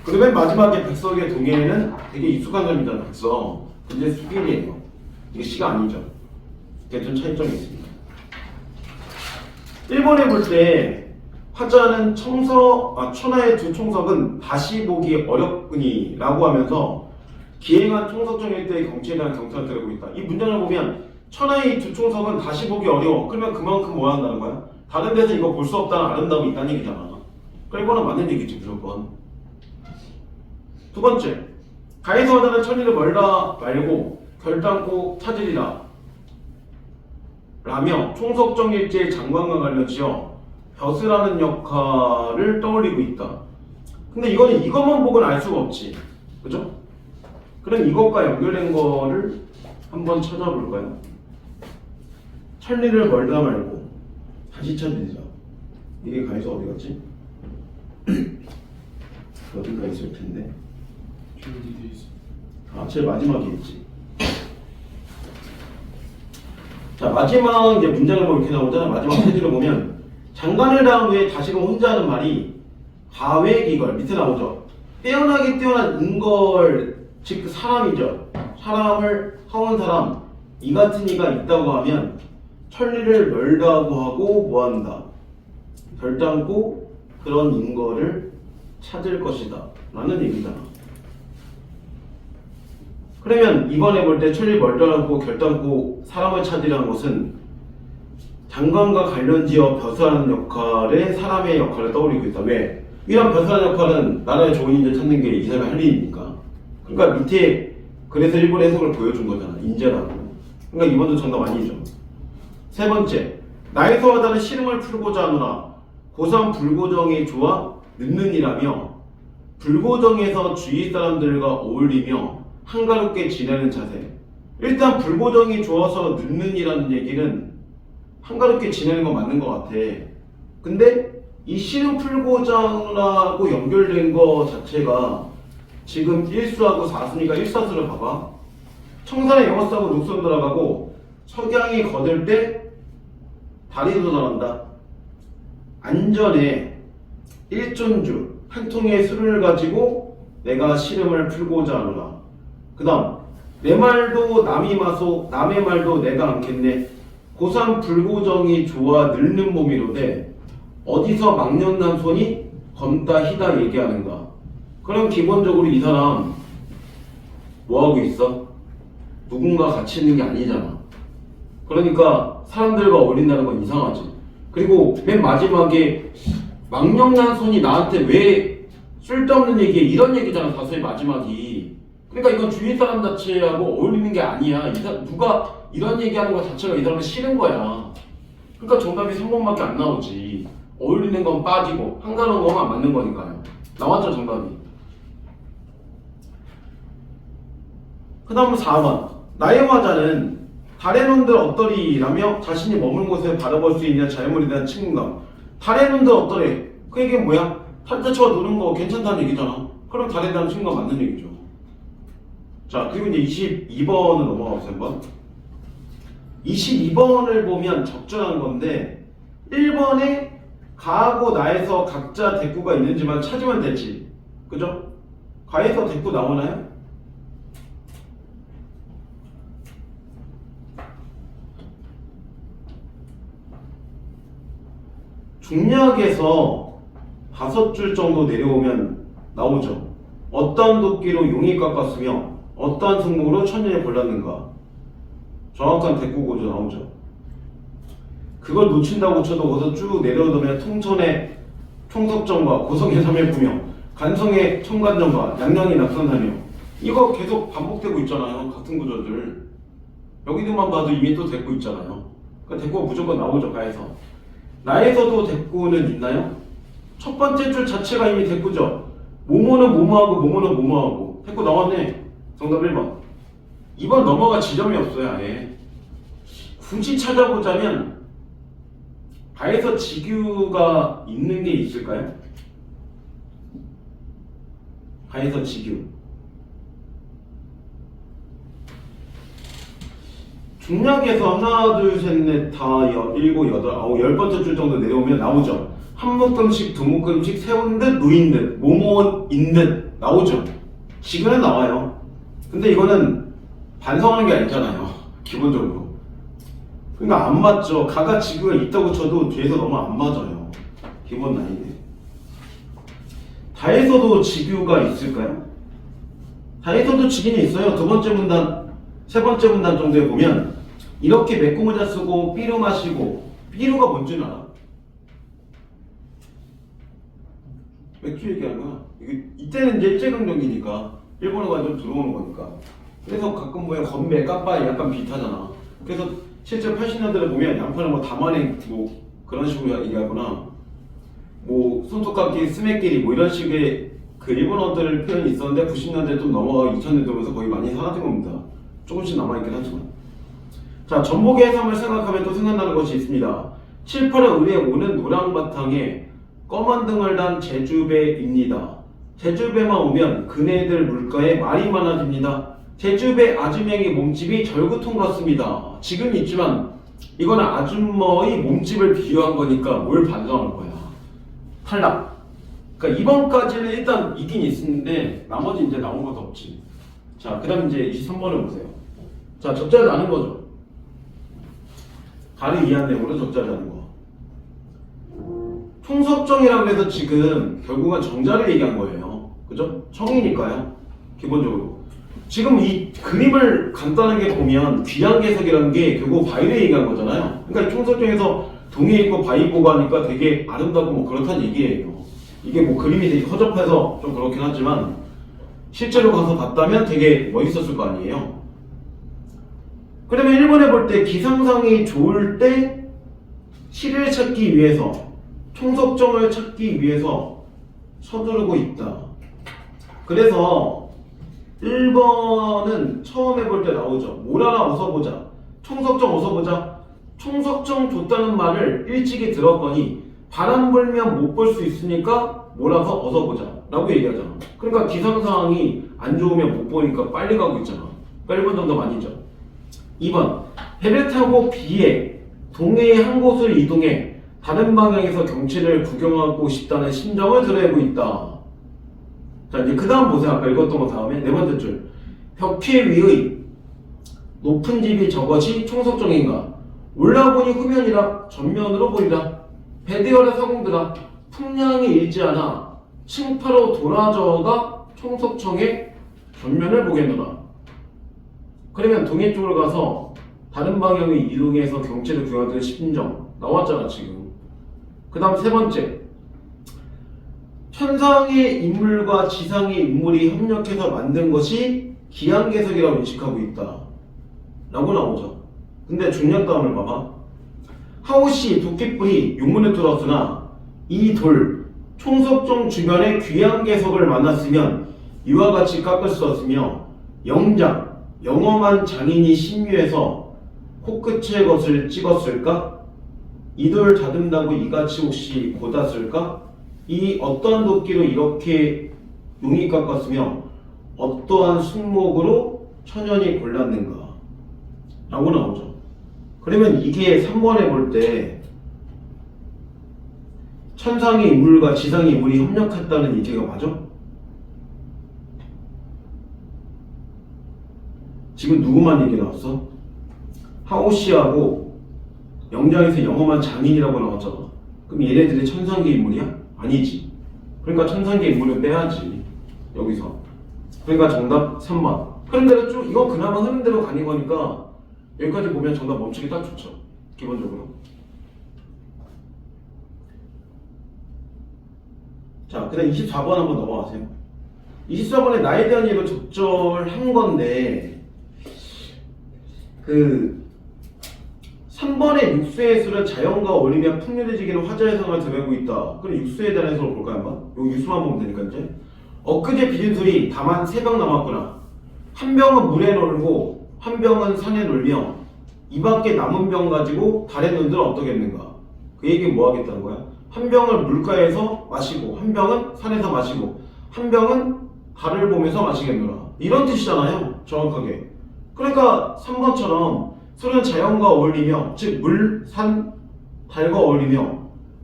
그리고 맨 마지막에 백석의 동해에는 되게 익숙한 점이잖아. 백석. 근데 수필이에요. 이게 시가 아니죠. 이게 좀 차이점이 있습니다. 1번에 볼 때 화자는 천하의 두 총석은 다시 보기 어렵으니 라고 하면서 기행한 총석정 일대의 경치에 대한 경탄을 드리고 있다. 이 문장을 보면 천하의 두 총석은 다시 보기 어려워. 그러면 그만큼 뭐 한다는 거야? 다른 데서 이거 볼 수 없다는 아름다움이 있다는 얘기잖아. 그러니까 이거는 맞는 얘기지 무조건. 두 번째, 가에서 하자는 천리를 멀다 말고 결단코 찾으리라 라며 총석정일제의 장관과 관련지어 벼슬하는 역할을 떠올리고 있다. 근데 이거는 이것만 보고는 알 수가 없지. 그죠? 그럼 이것과 연결된 거를 한번 찾아볼까요? 천리를 멀다 말고 다시 찾으리라. 이게 가에서 어디 갔지? 어딘가 있을 텐데. 준비되어 있어. 아, 제일 마지막에 있지. 자, 마지막 이제 문장을 보면 이렇게 나오잖아. 마지막 페이지를 보면 장관을 다한 후에 다시금 혼자 하는 말이 가외기걸 밑에 나오죠. 빼어나게 뛰어난 인걸, 즉 그 사람이죠. 사람을 하원 사람 이 같은 이가 있다고 하면 천리를 멀다고 하고 뭐한다. 결단코 그런 인거를 찾을 것이다 라는 얘기잖아. 그러면 이번에 볼 때 천리 멀다라고 결단코 사람을 찾으라는 것은 장관과 관련지어 벼슬하는 역할에 사람의 역할을 떠올리고 있다. 왜? 이런 벼슬하는 역할은 나라의 좋은 인재 찾는 게 이 사람의 할 일이니까. 그러니까 밑에 그래서 일본 해석을 보여준 거잖아. 인재라고. 그러니까 이번도 정답 아니죠. 세 번째, 나에서 하다는 시름을 풀고자 하노라 고상 불고정이 좋아 늦는이라며 불고정에서 주위 사람들과 어울리며 한가롭게 지내는 자세. 일단 불고정이 좋아서 늦는이라는 얘기는 한가롭게 지내는 건 맞는 것 같아. 근데 이 시름 풀고자라고 연결된 거 자체가 지금 1수하고 4순위가 1사수를 봐봐. 청산의 영어싸고 녹선 돌아가고 석양이 거들 때 다리도 돌아간다. 안전에 일존주 한 통의 술을 가지고 내가 시름을 풀고자 하노라. 그 다음 내 말도 남이 마소 남의 말도 내가 않겠네. 고산 불고정이 좋아 늙는 몸이로되 어디서 망령난 손이 검다 희다 얘기하는가. 그럼 기본적으로 이 사람 뭐하고 있어? 누군가 같이 있는 게 아니잖아. 그러니까 사람들과 어울린다는 건 이상하지. 그리고 맨 마지막에 망령난 손이 나한테 왜 쓸데없는 얘기해, 이런 얘기잖아. 다소의 마지막이. 그러니까 이건 주위 사람 자체하고 어울리는 게 아니야. 누가 이런 얘기하는 것 자체가 이 사람은 싫은 거야. 그러니까 정답이 3번밖에 안 나오지. 어울리는 건 빠지고 한가로운 것만 맞는 거니까요. 나왔죠 정답이. 그 다음 4번. 나의 화자는 달의 놈들 어떠리라며 자신이 머무는 곳에 바라볼 수 있는 자유물에 대한 친근감. 달의 놈들 어떠래? 그 얘기는 뭐야? 달 자체가 노는 거 괜찮다는 얘기잖아. 그럼 달에 대한 친근감 맞는 얘기죠. 자, 그리고 이제 22번을 넘어가보세요 한번. 22번을 보면 적절한 건데 1번에 가하고 나에서 각자 대꾸가 있는지만 찾으면 되지. 그죠? 가에서 대꾸 나오나요? 중략에서 5줄 정도 내려오면 나오죠. 어떠한 도끼로 용이 깎았으며 어떠한 승목으로 천년에 골랐는가. 정확한 대꾸 구조 나오죠. 그걸 놓친다고 쳐도 거기서 쭉 내려오면 통천의 총석정과 고성의 3일부며 간성의 청관정과 양양의 낙선사며 이거 계속 반복되고 있잖아요. 같은 구조들. 여기들만 봐도 이미 또 대꾸 있잖아요. 그러니까 대꾸가 무조건 나오죠. 가에서. 나에서도 대꾸는 있나요? 첫 번째 줄 자체가 이미 대꾸죠. 모모는 모모하고 모모는 모모하고. 대꾸 나왔네. 정답 1번. 2번 넘어가 지점이 없어요. 아예. 굳이 찾아보자면 가에서 지규가 있는 게 있을까요? 가에서 지규. 중략에서 하나, 둘, 셋, 넷, 다, 일곱, 여덟, 아홉, 10번째 줄 정도 내려오면 나오죠. 한 묶음씩, 두 묶음씩 세운 듯, 놓인 듯, 모모인 듯 나오죠. 지금은 나와요. 근데 이거는 반성하는 게 아니잖아요. 기본적으로. 그러니까 안 맞죠. 가가 지구가 있다고 쳐도 뒤에서 너무 안 맞아요. 기본 라인에. 다에서도 지규가 있을까요? 다에서도 지기는 있어요. 두 번째 문단, 세 번째 문단 정도에 보면 이렇게 메꾸모자 쓰고 삐루 마시고. 삐루가 뭔지는 알아? 맥주 얘기하는 거야. 이때는 이제 일제강점기니까 일본어가 좀 들어오는 거니까. 그래서 가끔 보면 건배, 까빠이 약간 비슷하잖아. 그래서 실제 80년대를 보면 양파는 뭐 담아내 뭐 그런 식으로 얘기하거나 뭐 손톱깎이, 스매끼리 뭐 이런 식의 그 일본어들 표현이 있었는데 90년대 좀 넘어가 2000년대 되면서 거의 많이 사라진 겁니다. 조금씩 남아있긴 하지만. 자, 전복의 해삼을 생각하면 또 생각나는 것이 있습니다. 7, 8의 을에 오는 노랑 바탕에 검은 등을 단 제주배입니다. 제주배만 오면 그네들 물가에 말이 많아집니다. 제주배 아주명이 몸집이 절구통 같습니다. 지금 있지만 이거는 아줌마의 몸집을 비유한 거니까 뭘 반성한 거야. 탈락. 그러니까 이번까지는 일단 있긴 있는데 나머지 이제 나온 것도 없지. 자, 그 다음 이제 23번을 보세요. 자, 적자를 아는 거죠. 가를 이해한 내용으로 적자를 아는 거. 총석정이라고 해서 지금 결국은 정자를 얘기한 거예요. 그죠? 청이니까요. 기본적으로. 지금 이 그림을 간단하게 보면 귀양계석이라는 게 결국 바위를 얘기한 거잖아요. 그러니까 총석정에서 동해 있고 바위 보고 하니까 되게 아름다고 뭐 그렇다는 얘기예요. 이게 뭐 그림이 되게 허접해서 좀 그렇긴 하지만 실제로 가서 봤다면 되게 멋있었을 거 아니에요. 그러면 1번에 볼 때 기상상이 좋을 때 실을 찾기 위해서 총석정을 찾기 위해서 서두르고 있다. 그래서 1번은 처음 해볼 때 나오죠. 뭐라나 어서 보자. 총석정 어서 보자. 총석정 줬다는 말을 일찍이 들었거니 바람 불면 못 볼 수 있으니까 몰아서 어서 보자 라고 얘기하잖아. 그러니까 기상상황이 안 좋으면 못 보니까 빨리 가고 있잖아. 그러니까 1번 정답 아니죠. 2번 배를 타고 비에 동해의 한 곳을 이동해 다른 방향에서 경치를 구경하고 싶다는 심정을 드러내고 있다. 자, 이제 그 다음 보세요. 아까 읽었던 거 다음에 네 번째 줄. 벽회 위의 높은 집이 저것이 총석정인가? 올라보니 후면이라 전면으로 보이라. 배대열의 사공들아 풍량이 일지 않아 층파로 돌아져가 총석청의 전면을 보겠노라. 그러면 동해 쪽으로 가서 다른 방향의 이동해서 경치를 구하는 심정 나왔잖아 지금. 그 다음 세 번째, 천상의 인물과 지상의 인물이 협력해서 만든 것이 기양개석이라고 인식하고 있다 라고 나오죠. 근데 중략다음을 봐봐. 하우시 도끼뿔이 용문에 들어왔으나 이 돌 총석정 주변에 귀양개석을 만났으면 이와 같이 깎을 수 없으며 영장 영험한 장인이 심유해서 코끝의 것을 찍었을까? 이 돌 다듬다고 이같이 혹시 곧았을까? 이 어떠한 도끼로 이렇게 용이 깎았으며 어떠한 숙목으로 천연이 골랐는가? 라고 나오죠. 그러면 이게 3번에 볼 때 천상의 인물과 지상의 인물이 협력했다는 얘기가 맞아? 지금 누구만 얘기 나왔어? 하오시하고 영장에서 영험한 장인이라고 나왔잖아. 그럼 얘네들이 천상계 인물이야? 아니지. 그러니까 천상계 인물을 빼야지 여기서. 그러니까 정답 3번. 흐른 대로 쭉 이건 그나마 흐른 대로 가는 거니까 여기까지 보면 정답 멈추기 딱 좋죠 기본적으로. 자, 그 다음 24번 한번 넘어가세요. 24번에 나에 대한 얘기를 적절한 건데 그 3번의 육수의 수를 자연과 어울리며 풍요해지기는 화자의 성을 드러내고 있다. 그럼 육수에 대한 해석을 볼까요 한번? 여기 육수만 보면 되니까 이제. 엊그제 빚은 술이 다만 3병 남았구나. 한 병은 물에 놀고 한 병은 산에 놀며 이 밖에 남은 병 가지고 달에 논들 어떠겠는가. 그 얘기는 뭐 하겠다는 거야? 한 병을 물가에서 마시고 한 병은 산에서 마시고 한 병은 달을 보면서 마시겠노라. 이런 뜻이잖아요 정확하게. 그러니까 3번처럼 술은 자연과 어울리며 즉 물, 산, 달과 어울리며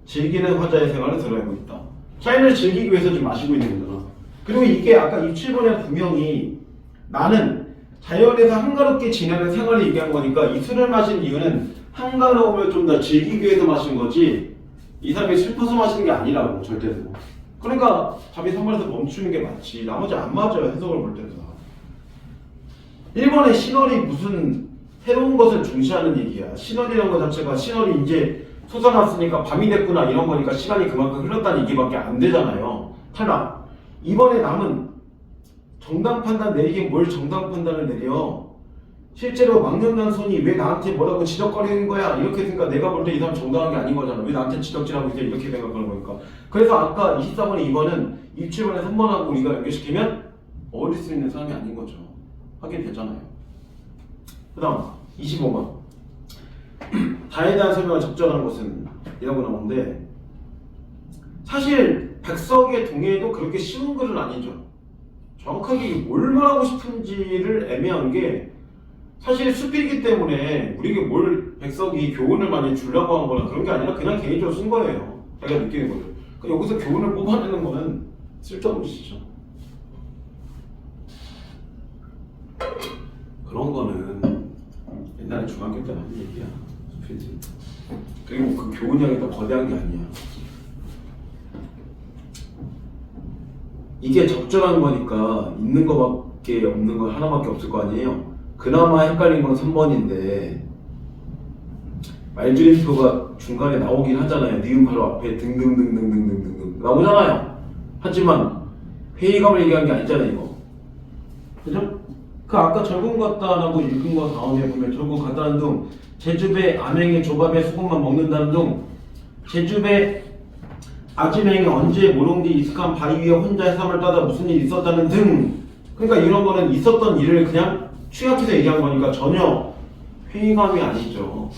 즐기는 화자의 생활을 드러내고 있다. 자연을 즐기기 위해서 지금 마시고 있는 거잖아. 그리고 이게 아까 27번에 분명히 나는 자연에서 한가롭게 지내는 생활을 얘기한 거니까 이 술을 마신 이유는 한가로움을 좀 더 즐기기 위해서 마신 거지 이 사람이 슬퍼서 마시는 게 아니라고 절대로. 그러니까 답이 3번에서 멈추는 게 맞지 나머지 안 맞아요 해석을 볼 때도. 1번에 신월이 무슨 새로운 것을 중시하는 얘기야. 신월이라는 것 자체가 신월이 이제 솟아났으니까 밤이 됐구나 이런 거니까 시간이 그만큼 흘렀다는 얘기밖에 안 되잖아요. 탈락. 2번에 남은 정당 판단 내리긴 뭘 정당 판단을 내려. 실제로 망령난 손이 왜 나한테 뭐라고 지적거리는 거야 이렇게 생각. 내가 볼 때 이 사람 정당한 게 아닌 거잖아. 왜 나한테 지적질하고 있어 이렇게 생각하는 거니까. 그래서 아까 24번에 2번은 27번에 3번하고 우리가 연결시키면 어울릴 수 있는 사람이 아닌 거죠. 하긴 되잖아요. 그 다음 25번 다에 대한 설명을 적절한 것은 이라고 나오는데 사실 백석의 동해도 그렇게 쉬운 글은 아니죠. 정확하게 뭘 말하고 싶은지를 애매한 게 사실 수필이기 때문에 우리에게 뭘 백석이 교훈을 많이 주려고 한 거나 그런 게 아니라 그냥 개인적으로 쓴 거예요. 자기가 느끼는 거를. 그러니까 여기서 교훈을 뽑아내는 거는 쓸데없는 짓이죠. 그런 거는 옛날에 중학교 때 하는 얘기야. 수필지. 그리고 그 교훈이 하기가 거대한 게 아니야. 이게 적절한 거니까 있는 거밖에 없는 건 하나밖에 없을 거 아니에요. 그나마 헷갈린 건 3번인데 말줄임표가 중간에 나오긴 하잖아요. 니은 바로 앞에 등등등등등등등 나오잖아요. 하지만 회의감을 얘기한 게 아니잖아요 이거. 그죠? 그 아까 절군 같다라고 읽은 거 다음에 보면 절군 같다는 둥 제주배 암행의 조밥에 수국만 먹는다는 둥 제주배 아지맹이 언제 모롱디 이슥한 바위 위에 혼자 해삼을 따다 무슨 일이 있었다는 등. 그러니까 이런 거는 있었던 일을 그냥 취약해서 얘기한 거니까 전혀 회의감이 아니죠.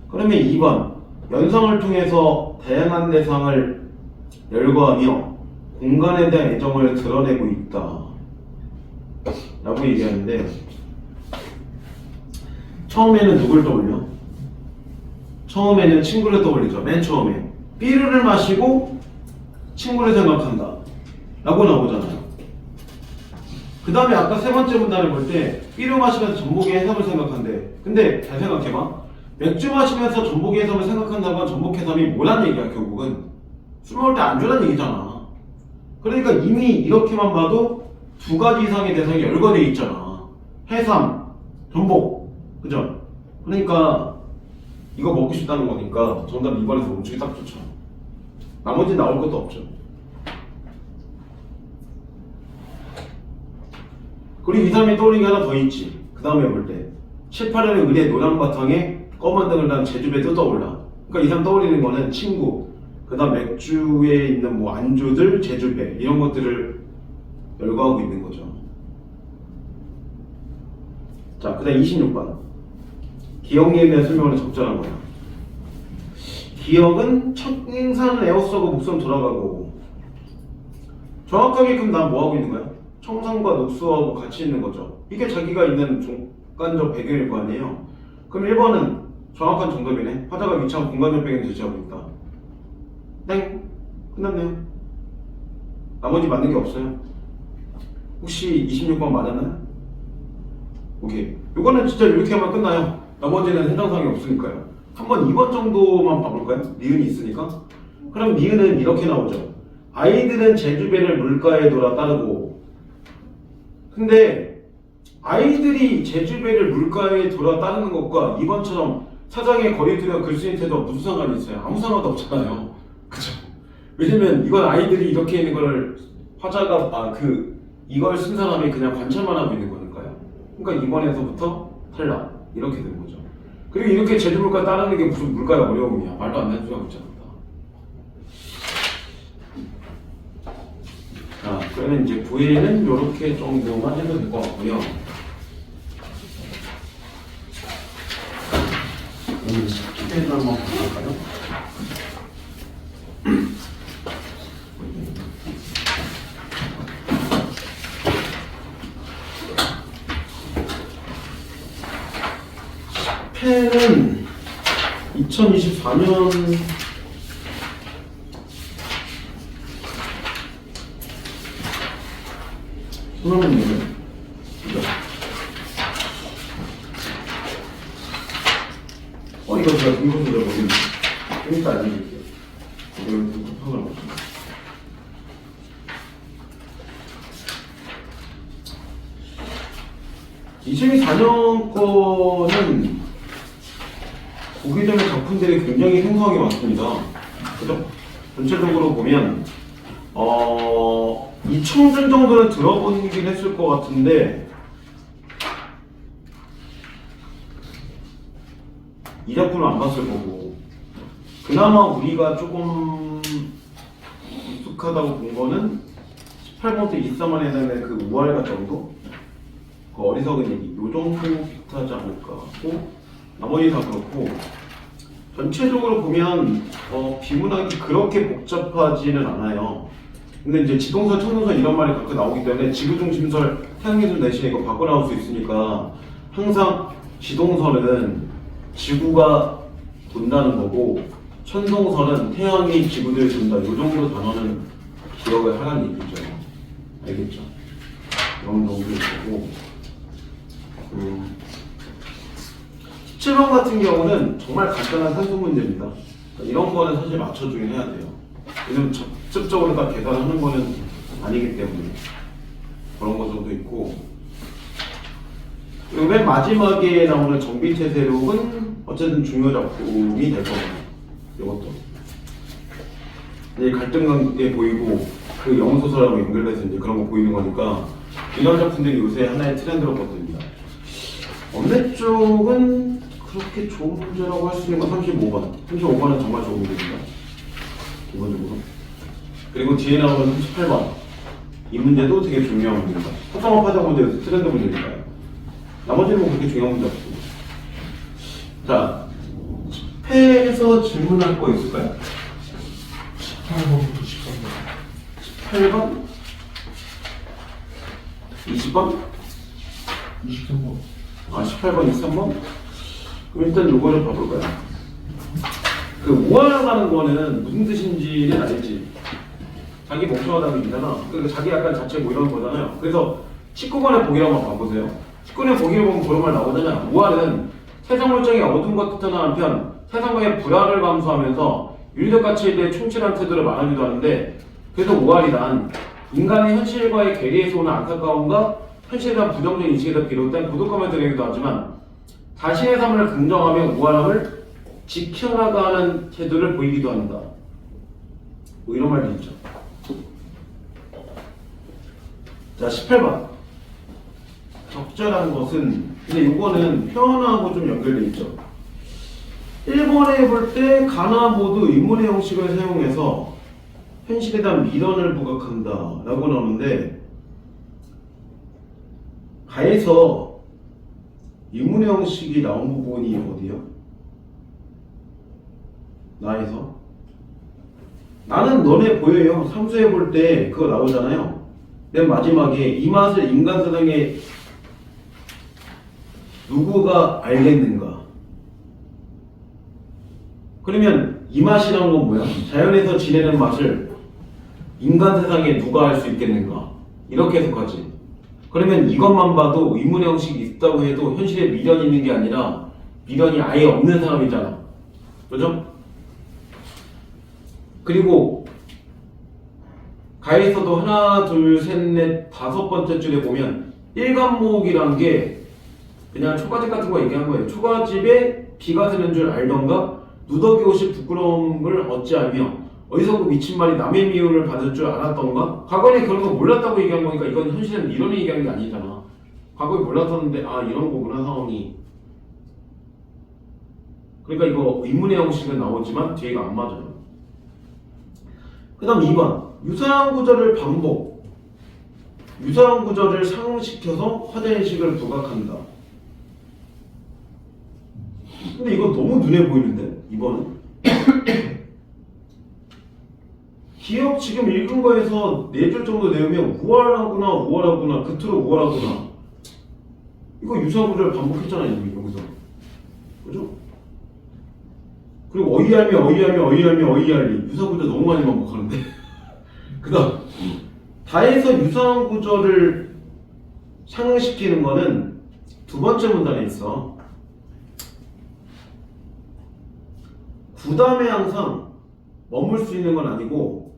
그러면 2번 연상을 통해서 다양한 대상을 열거하며 공간에 대한 애정을 드러내고 있다 라고 얘기하는데 처음에는 누굴 떠올려? 처음에는 친구를 떠올리죠. 맨 처음에 삐르를 마시고 친구를 생각한다 라고 나오잖아요. 그 다음에 아까 세 번째 문단을 볼 때 삐를 마시면서 전복의 해삼을 생각한대. 근데 잘 생각해봐. 맥주 마시면서 전복의 해삼을 생각한다고 한 전복 해삼이 뭐란 얘기야 결국은? 술 먹을 때 안주란 얘기잖아. 그러니까 이미 이렇게만 봐도 두 가지 이상의 대상이 열거돼 있잖아. 해삼, 전복, 그죠? 그러니까 이거 먹고 싶다는 거니까 정답 2번에서 멈추기 딱 좋죠. 나머지 나올 것도 없죠. 그리고 2, 3이 떠오르는 게 하나 더 있지. 그 다음에 볼 때 7, 8에는 은의 노란 바탕에 검은 등을 단 제주배 뜯어올라. 그러니까 2, 3 떠올리는 거는 친구, 그 다음 맥주에 있는 뭐 안주들, 제주배 이런 것들을 열거하고 있는 거죠. 자, 그 다음 26번 기억력에 대한 설명을 적절한 거야. 기억은 청산 에어서고 목선 돌아가고. 정확하게 그럼 난 뭐하고 있는 거야? 청산과 녹수하고 같이 있는 거죠. 이게 자기가 있는 공간적 배경일 거 아니에요. 그럼 1번은 정확한 정답이네. 화자가 위치한 공간적 배경을 제시하고 있다. 땡! 끝났네요. 나머지 맞는 게 없어요. 혹시 26번 맞았나요? 오케이. 요거는 진짜 이렇게 하면 끝나요. 나머지는 해당사항이 없으니까요. 한번 2번 정도만 봐볼까요? 니은이 있으니까. 그럼 니은은 이렇게 나오죠. 아이들은 제주배를 물가에 돌아 따르고. 근데 아이들이 제주배를 물가에 돌아 따르는 것과 2번처럼 사장의 거리두기와 글쓰인 태도가 무슨 상관이 있어요? 아무 상관도 없잖아요. 그죠? 왜냐면 이건 아이들이 이렇게 있는 걸 화자가 이걸 쓴 사람이 그냥 관찰만 하고 있는 거니까요. 그러니까 2번에서부터 탈락 이렇게 되는 거죠. 그리고 이렇게 제주 물가 따르는 게 무슨 물가의 어려움이야. 말도 안 되는 소리가 있잖아. 자, 그러면 이제 9회는 이렇게 정도만 해도 될 것 같고요. 숙제를 한번 볼까요? 펜은 2024년 소나무님은 이거 이거 제가 이것도 모르겠는데 좀 이따 알려드릴게요. 이걸 좀 확인을 못합니다. (2024년) 거는 보기 전에 작품들이 굉장히 생소하게 많습니다. 그죠? 전체적으로 보면 이청준 정도는 들어보긴 했을 것 같은데 이 작품을 안 봤을 거고, 그나마 우리가 조금 익숙하다고 본 거는 18번부터 23번에 해당되는 그 우알가 정도? 그 어리석은 얘기 요 정도 비슷하지 않을까 하고, 나머지 다 그렇고 전체적으로 보면 비문학이 그렇게 복잡하지는 않아요. 근데 이제 지동설, 천동설 이런 말이 가끔 나오기 때문에 지구중심설, 태양기준 대신에 이거 바꿔 나올 수 있으니까 항상 지동설은 지구가 돈다는 거고 천동설은 태양이 지구를 돈다. 이 정도 단어는 기억을 하라는 얘기죠. 알겠죠? 이런 정도일 거고 17번 같은 경우는 정말 간단한 산수 문제입니다. 이런 거는 사실 맞춰주긴 해야 돼요. 왜냐면 직접적으로 다 계산하는 거는 아니기 때문에 그런 거 정도 있고, 그리고 맨 마지막에 나오는 정비태세록은 어쨌든 중요 작품이 될 거예요. 이것도 이제 갈등관계 보이고 그 영소설하고 연결돼서 이제 그런 거 보이는 거니까 이런 작품들이 요새 하나의 트렌드로 뻗습니다. 언내 쪽은 그렇게 좋은 문제라고 할 수 있는 건 35번. 35번은 정말 좋은 문제입니다. 기본적으로. 그리고 뒤에 나오는 38번. 이 문제도 되게 중요한 문제입니다. 합성업 하자 문제에서 트렌드 문제니까요. 나머지는 뭐 그렇게 중요한 문제 없습니다. 자, 10회에서 질문할 거 있을까요? 18번부터 13번. 18번? 20번? 23번. 18번, 23번? 그럼 일단 요거를 봐볼까요? 그 우월하다는 거는 무슨 뜻인지는 알지. 자기 목표하다는 얘기잖아. 그러니까 자기 약간 자체 뭐 이런 거잖아요. 그래서 19번의 보기를 한번 봐보세요. 19번의 보기를 보면 그런 말 나오잖아요. 우할은 세상 물정이 어두운 것 같은 한편 세상과의 불화를 감수하면서 윤리적 가치에 대해 충실한 태도를 말하기도 하는데, 그래서 우할이란 인간의 현실과의 괴리에서 오는 안타까움과 현실에 대한 부정적 인식에서 비롯된 고독감을 드러내기도 하지만, 자신의 삶을 긍정하며 우월함을 지켜나가는 태도를 보이기도 한다. 뭐 이런 말도 있죠. 자, 18번. 적절한 것은, 근데 이거는 표현하고 좀 연결돼 있죠. 1번에 볼 때 가나 모두 의문의 형식을 사용해서 현실에 대한 미련을 부각한다 라고 나오는데, 가에서 의문의 형식이 나온 부분이 어디요? 나에서? 나는 너네 보여요. 삼수해 볼 때 그거 나오잖아요. 맨 마지막에 이 맛을 인간 세상에 누구가 알겠는가? 그러면 이 맛이란 건 뭐야? 자연에서 지내는 맛을 인간 세상에 누가 알 수 있겠는가? 이렇게 해석하지. 그러면 이것만 봐도 의문의 형식이 있다고 해도 현실에 미련이 있는 게 아니라 미련이 아예 없는 사람이잖아. 그죠? 그리고 가에서도 하나, 둘, 셋, 넷, 다섯 번째 줄에 보면 일간목이란 게 그냥 초가집 같은 거 얘기한 거예요. 초가집에 비가 새는 줄 알던가 누더기 옷이 부끄러움을 어찌하며 어디서 그 미친 말이 남의 미움을 받을 줄 알았던가. 과거에 그런 거 몰랐다고 얘기한 거니까 이건 현실은 미련을 얘기하는 게 아니잖아. 과거에 몰랐었는데 아 이런 거구나 상황이. 그러니까 이거 의문의 형식은 나오지만 뒤에가 안 맞아요. 그 다음 2번 유사한 구절을 반복, 유사한 구절을 상응시켜서 화제의식을 부각한다. 근데 이건 너무 눈에 보이는데 2번은 기억 지금 읽은 거에서 4줄 정도 내우면 우월하구나 우월하구나 그토록 우월하구나 이거 유사한 구절 반복했잖아요 이미 여기서. 그죠? 그리고 어이할리 유사한 구절 너무 많이 반복하는데 그 다음 다에서 유사한 구절을 상응시키는 거는 두 번째 문단에 있어. 구담에 항상 머물 수 있는 건 아니고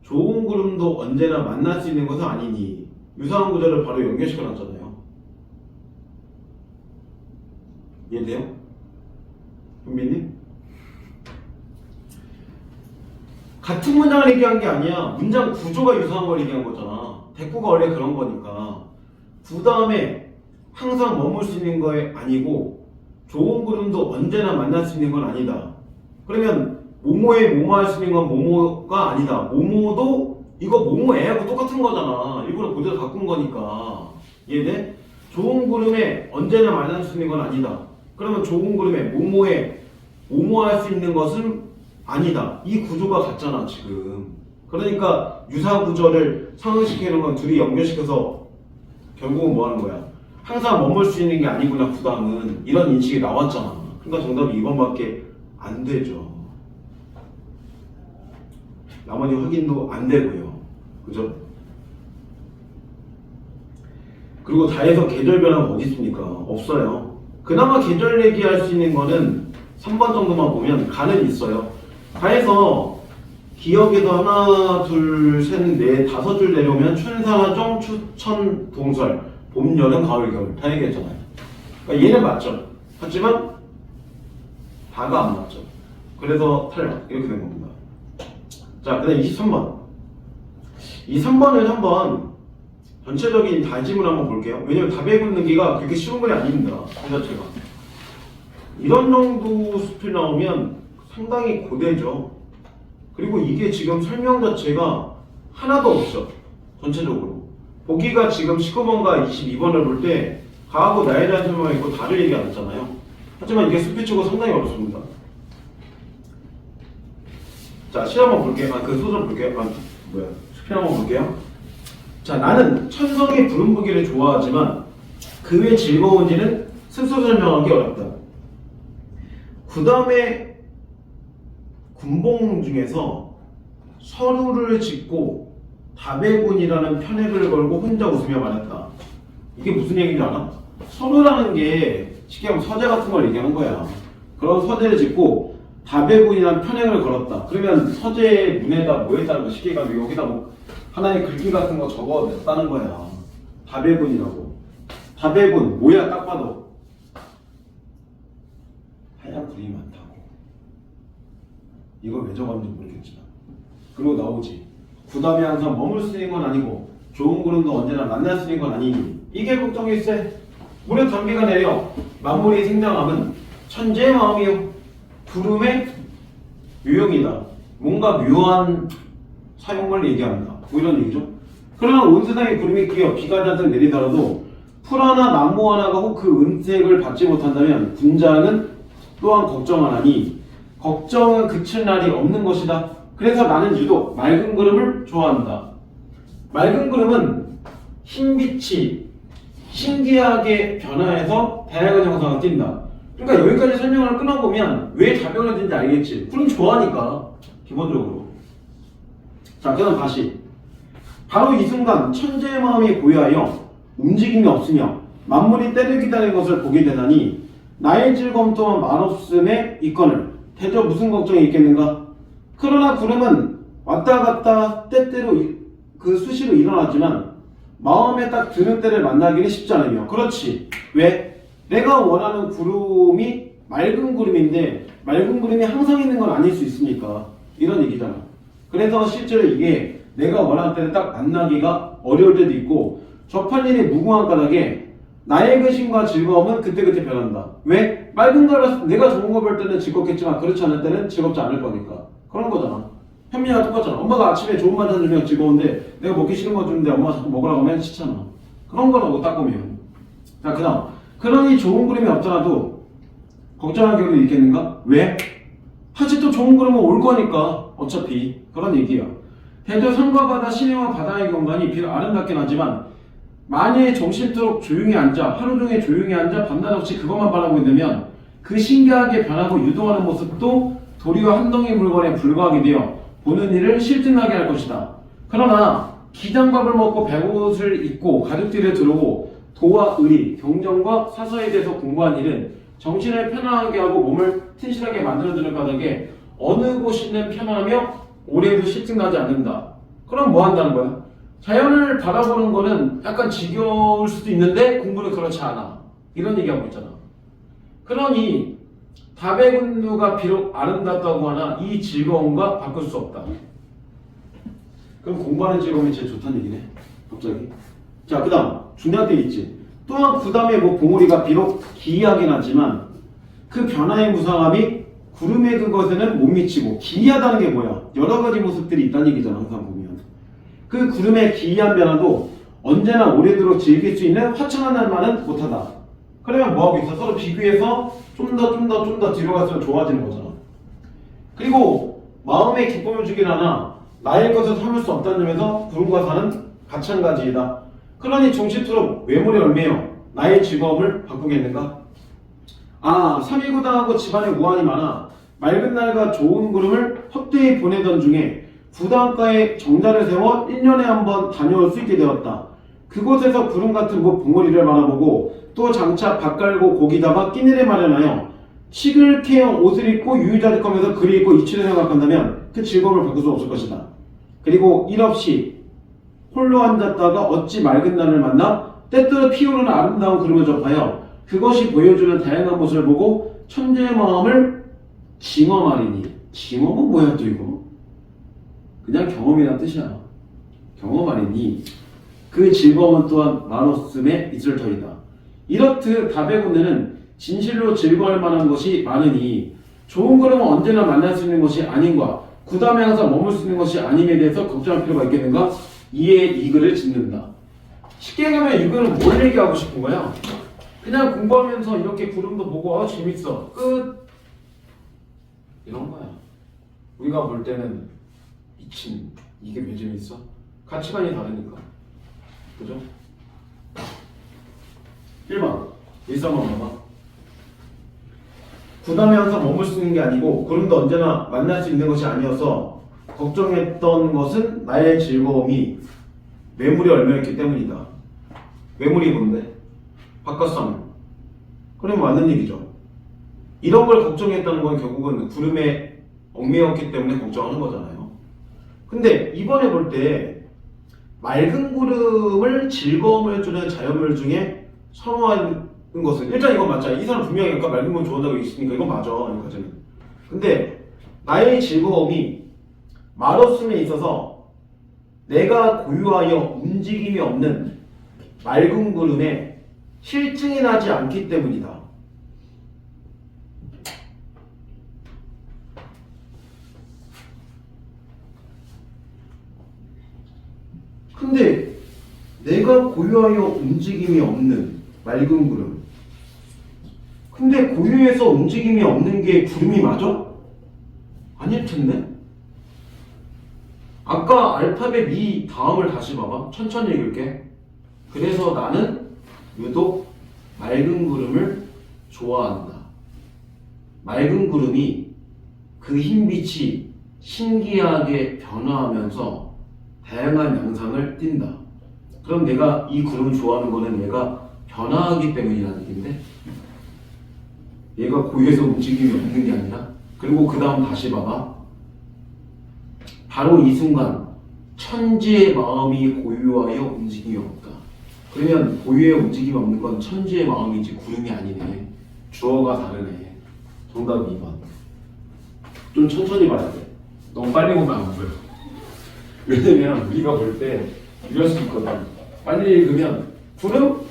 좋은 구름도 언제나 만날 수 있는 것은 아니니 유사한 구절을 바로 연결시켜놨잖아요. 이해돼요? 현빈님? 같은 문장을 얘기한 게 아니야. 문장 구조가 유사한 걸 얘기한 거잖아. 대꾸가 원래 그런 거니까. 구다음에 항상 머물 수 있는 거 아니고 좋은 구름도 언제나 만날 수 있는 건 아니다. 그러면 모모에 모모할 수 있는 건 모모가 아니다. 모모도 이거 모모애하고 똑같은 거잖아. 일부러 그대로 바꾼 거니까. 이해돼? 좋은 구름에 언제나 만날 수 있는 건 아니다. 그러면 좋은 구름에 모모에 모모할 수 있는 것은 아니다. 이 구조가 같잖아 지금. 그러니까 유사 구조를 상응시키는 건 둘이 연결시켜서 결국은 뭐 하는 거야? 항상 머물 수 있는 게 아니구나 구담은. 이런 인식이 나왔잖아. 그러니까 정답이 2번밖에 안 되죠. 나머지 확인도 안 되고요. 그죠? 그리고 다에서 계절 변화가 어디 있습니까? 없어요. 그나마 계절 얘기할 수 있는 거는 3번 정도만 보면 가는 있어요. 가에서 기억에서 하나, 둘, 셋, 넷, 5줄 내려오면 춘사정, 추천, 동설, 봄, 여름, 가을, 겨울 다 얘기했잖아요. 그러니까 얘는 맞죠. 하지만 다가 안 맞죠. 그래서 탈락 이렇게 된 겁니다. 자, 그 다음 23번. 이 3번을 한번 전체적인 다짐을 한번 볼게요. 왜냐면 답에 붙는기가 그렇게 쉬운 건 아닙니다. 그 자체가. 이런 정도 수필 나오면 상당히 고되죠. 그리고 이게 지금 설명 자체가 하나도 없죠. 전체적으로. 보기가 지금 19번과 22번을 볼 때 가하고 나에 대한 설명이 있고 다를 얘기 안 했잖아요. 하지만 이게 수필적으로 상당히 어렵습니다. 자, 시 한번 볼게요. 그 소설 볼게요. 수필 한번 볼게요. 자, 나는 천성의 부름보기를 좋아하지만 그 왜 즐거운지는 스스로 설명하기 어렵다. 그 다음에 군봉 중에서 서류를 짓고 다배군이라는 편액을 걸고 혼자 웃으며 말했다. 이게 무슨 얘기인지 알아? 서류라는 게 쉽게 하면 서재 같은 걸 얘기하는 거야. 그런 서재를 짓고 다배분이라는 편행을 걸었다. 그러면 서재 문에다 뭐 했다는 거 쉽게 가면 여기다 뭐 하나의 글귀 같은 거 적어냈다는 거야. 다배분이라고. 다배분 뭐야 딱 봐도 하얀 그림이 많다고. 이걸 왜 적었는지 모르겠지만. 그리고 나오지. 부담이 항상 머물 수 있는 건 아니고 좋은 구름도 언제나 만날 수 있는 건 아니니 이게 걱정일세. 무려 단계가 내려 만물이 생장함은 천재의 마음이요 구름의 묘용이다. 뭔가 묘한 사용을 얘기한다. 뭐 이런 얘기죠. 그러나 온 세상에 구름이 끼어 비가 잔뜩 내리더라도 풀 하나 나무 하나가 혹 그 은색을 받지 못한다면 군자는 또한 걱정하나니 걱정은 그칠 날이 없는 것이다. 그래서 나는 유독 맑은 구름을 좋아한다. 맑은 구름은 흰빛이 신기하게 변화해서 다양한 형상을 띈다. 그러니까 여기까지 설명을 끊어보면 왜 답변을 듣는지 알겠지. 구름 좋아하니까 기본적으로. 자, 그다음 다시. 바로 이 순간 천재의 마음이 고요하여 움직임이 없으며 만물이 때를 기다리는 것을 보게 되다니 나의 즐거움 또한 말없음에 있거늘 대저 무슨 걱정이 있겠는가. 그러나 구름은 왔다 갔다 때때로 그 수시로 일어나지만 마음에 딱 드는 때를 만나기는 쉽지 않으며. 그렇지. 왜? 내가 원하는 구름이 맑은 구름인데 맑은 구름이 항상 있는 건 아닐 수 있으니까 이런 얘기잖아. 그래서 실제로 이게 내가 원하는 때를 딱 만나기가 어려울 때도 있고 접할 일이 무궁한 까닭에 나의 근심과 즐거움은 그때그때 변한다. 왜? 맑은 걸 봤을 때 내가 좋은 거 볼 때는 즐겁겠지만 그렇지 않을 때는 즐겁지 않을 거니까. 그런 거잖아. 현미가 똑같잖아. 엄마가 아침에 좋은 반찬 주면 즐거운데 내가 먹기 싫은 거 주는데 엄마가 자꾸 먹으라고 하면 싫잖아. 그런 거라고 딱 보면. 자, 그 다음. 그러니 좋은 그림이 없더라도 걱정할 겨를이 있겠는가? 왜? 하지 또 좋은 그림은 올 거니까 어차피. 그런 얘기야. 대저 산과 바다, 시내와 바다의 경관이 비록 아름답긴 하지만 만약에 정신토록 조용히 앉아 하루 종일 조용히 앉아 밤낮 없이 그것만 바라보게 되면 그 신기하게 변하고 유동하는 모습도 도리어 한 덩이 물건에 불과하게 되어 보는 이를 실증나게 할 것이다. 그러나 기장밥을 먹고 배옷을 입고 가족들을 들어오고 도와 의리, 경전과 사서에 대해서 공부한 일은 정신을 편안하게 하고 몸을 튼실하게 만들어주는 까닭에 어느 곳이든 편안하며 오래도 실증나지 않는다. 그럼 뭐 한다는 거야? 자연을 바라보는 거는 약간 지겨울 수도 있는데 공부는 그렇지 않아. 이런 얘기하고 있잖아. 그러니 다배군두가 비록 아름답다고 하나 이 즐거움과 바꿀 수 없다. 그럼 공부하는 즐거움이 제일 좋다는 얘기네. 갑자기. 자, 그 다음 중요한 때 있지. 또한 부담의 봉우리가 비록 기이하긴 하지만 그 변화의 무상함이 구름의 그것에는 못 미치고 기이하다는 게 뭐야? 여러 가지 모습들이 있다는 얘기잖아. 항상 보면. 그 구름의 기이한 변화도 언제나 오래도록 즐길 수 있는 화창한 날만은 못하다. 그러면 뭐하고 있어? 서로 비교해서 좀 더 뒤로 갈수록 좋아지는 거잖아. 그리고 마음의 기쁨을 주긴 하나 나의 것을 삼을 수 없다는 점에서 구름과 산은 가찬가지이다. 그러니 정신토록 외모에 얽매여 나의 즐거움을 바꾸겠는가? 아, 3.19당하고 집안에 우환이 많아 맑은 날과 좋은 구름을 헛되이 보내던 중에 부담가에 정자를 세워 1년에 한 번 다녀올 수 있게 되었다. 그곳에서 구름 같은 곳 봉우리를 바라보고 또 장차 밥 갈고 고기 잡아 끼니를 마련하여 시글케형 옷을 입고 유유자적하면서 글을 읽고 이치를 생각한다면 그 즐거움을 바꿀 수 없을 것이다. 그리고 일 없이 홀로 앉았다가 어찌 맑은 날을 만나 때때로 피어오르는 아름다운 구름을 접하여 그것이 보여주는 다양한 모습을 보고 천재의 마음을 징험하리니. 징험은 뭐야 또 이거? 그냥 경험이란 뜻이야. 경험하리니 그 즐거움은 또한 말없음에 있을 터이다. 이렇듯 다배군에는 진실로 즐거워할 만한 것이 많으니 좋은 그림은 언제나 만날 수 있는 것이 아닌가, 구담에 항상 머물 수 있는 것이 아님에 대해서 걱정할 필요가 있겠는가? 이에 이 글을 짓는다. 쉽게 얘기하면 이 글은 뭘 얘기하고 싶은 거야? 그냥 공부하면서 이렇게 구름도 보고 재밌어 끝 이런 거야. 우리가 볼 때는 미친 이게 왜 재밌어? 가치관이 다르니까. 그죠? 1번 일상만 봐봐. 구담에 항상 머물 수 있는 게 아니고 구름도 언제나 만날 수 있는 것이 아니어서 걱정했던 것은 나의 즐거움이 매물에 얽혀있기 때문이다. 매물이 뭔데? 바꿨어 하면. 그러면 맞는 얘기죠. 이런 걸 걱정했다는 건 결국은 구름에 얽매였기 때문에 걱정하는 거잖아요. 근데 이번에 볼 때 맑은 구름을 즐거움을 주는 자연물 중에 선호하는 것은 일단 이건 맞잖아요. 이 사람 분명히 아까 맑은 구름 좋아한다고 있으니까 이건 맞아. 여기까지는. 근데 나의 즐거움이 말없음에 있어서 내가 고유하여 움직임이 없는 맑은 구름에 실증이 나지 않기 때문이다. 근데 내가 고유하여 움직임이 없는 맑은 구름. 근데 고유해서 움직임이 없는 게 구름이 맞아? 아닐 텐데? 아까 알파벳 미 다음을 다시 봐봐. 천천히 읽을게. 그래서 나는 유독 맑은 구름을 좋아한다. 맑은 구름이 그 흰빛이 신기하게 변화하면서 다양한 양상을 띈다. 그럼 내가 이 구름을 좋아하는 거는 얘가 변화하기 때문이라는 얘기인데 얘가 고유해서 움직임이 없는 게 아니라 그리고 그 다음 다시 봐봐. 바로 이 순간 천지의 마음이 고유하여 움직임이 없다. 그러면 고유의 움직임이 없는 건 천지의 마음이지 구름이 아니네. 주어가 다르네. 정답 2번. 좀 천천히 봐야 돼. 너무 빨리 보면 안 보여. 왜냐면 우리가 볼 때 이럴 수 있거든. 빨리 읽으면 구름?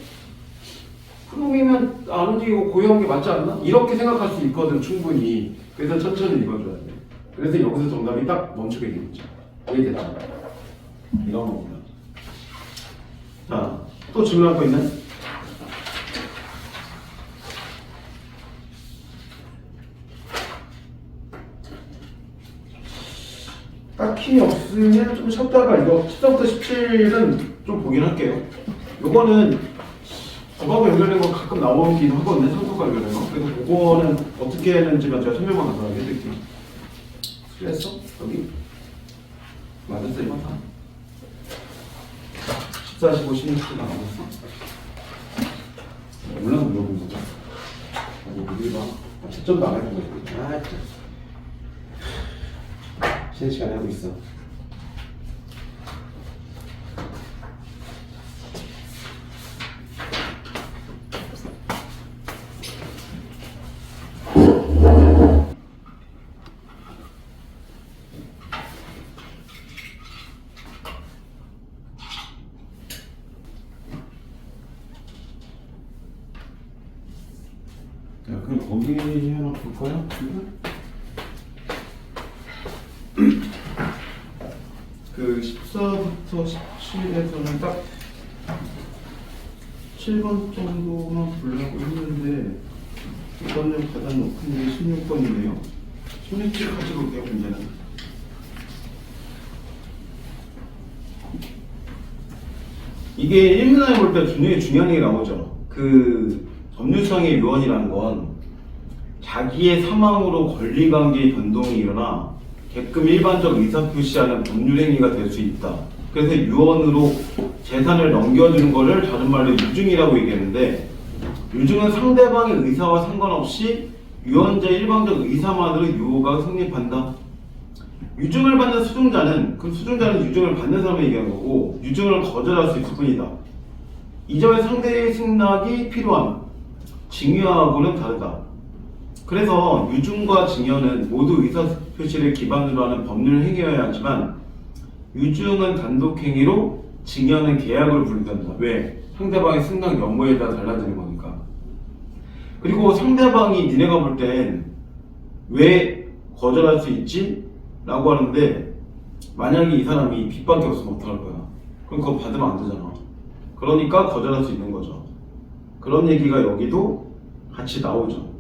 구름이면 안 움직이고 고유한 게 맞지 않나? 이렇게 생각할 수 있거든 충분히. 그래서 천천히 읽어줘야 돼. 그래서 여기서 정답이 딱 멈추게 되겠죠. 이해됐죠? 이런 겁니다. 자, 또 질문할 거 있나요? 딱히 없으면 좀 쉬었다가 이거 14부터 17은 좀 보긴 할게요. 요거는 법하고 연결된 거 가끔 나오긴 하거든요. 상속과 연결된 거. 그래서 그거는 어떻게 했는지만 제가 설명만 간단하게 해드릴게요. 그랬어? 여기? 맞았어 이번 판? 14, 15, 16도 나왔어? 몰라 물어본 거죠. 아니 우리 봐. 채점도 안 해본 거야. 아 진짜. 쉬는 시간에 하고 있어. 야, 그럼 거기 하나 볼까요? 그 14부터 17에서는 딱 7번 정도만 보려고 했는데 이거는 가장 높은 게 16번이네요. 16번 가지고 올게요, 문제는. 이게 1문항에 볼 때 굉장히 중요한 얘기 나오죠. 그 법률상의 유언이라는 건 자기의 사망으로 권리관계의 변동이 일어나 개끔 일반적 의사표시하는 법률행위가 될 수 있다. 그래서 유언으로 재산을 넘겨주는 것을 다른 말로 유증이라고 얘기했는데 유증은 상대방의 의사와 상관없이 유언자의 일방적 의사만으로 유효가 성립한다. 유증을 받는 수증자는 그 수증자는 유증을 받는 사람을 얘기하는 거고 유증을 거절할 수 있을 뿐이다. 이 점에 상대의 승낙이 필요한 증여하고는 다르다. 그래서 유증과 증여는 모두 의사표시를 기반으로 하는 법률 행위여야 하지만 유증은 단독 행위로 증여는 계약으로 분류된다. 왜? 상대방의 승낙 여부에 따라 달라지는 거니까. 그리고 상대방이 니네가 볼 땐 왜 거절할 수 있지? 라고 하는데 만약에 이 사람이 빚밖에 없으면 어떡할 거야? 그럼 그거 받으면 안 되잖아. 그러니까 거절할 수 있는 거죠. 그런 얘기가 여기도 같이 나오죠.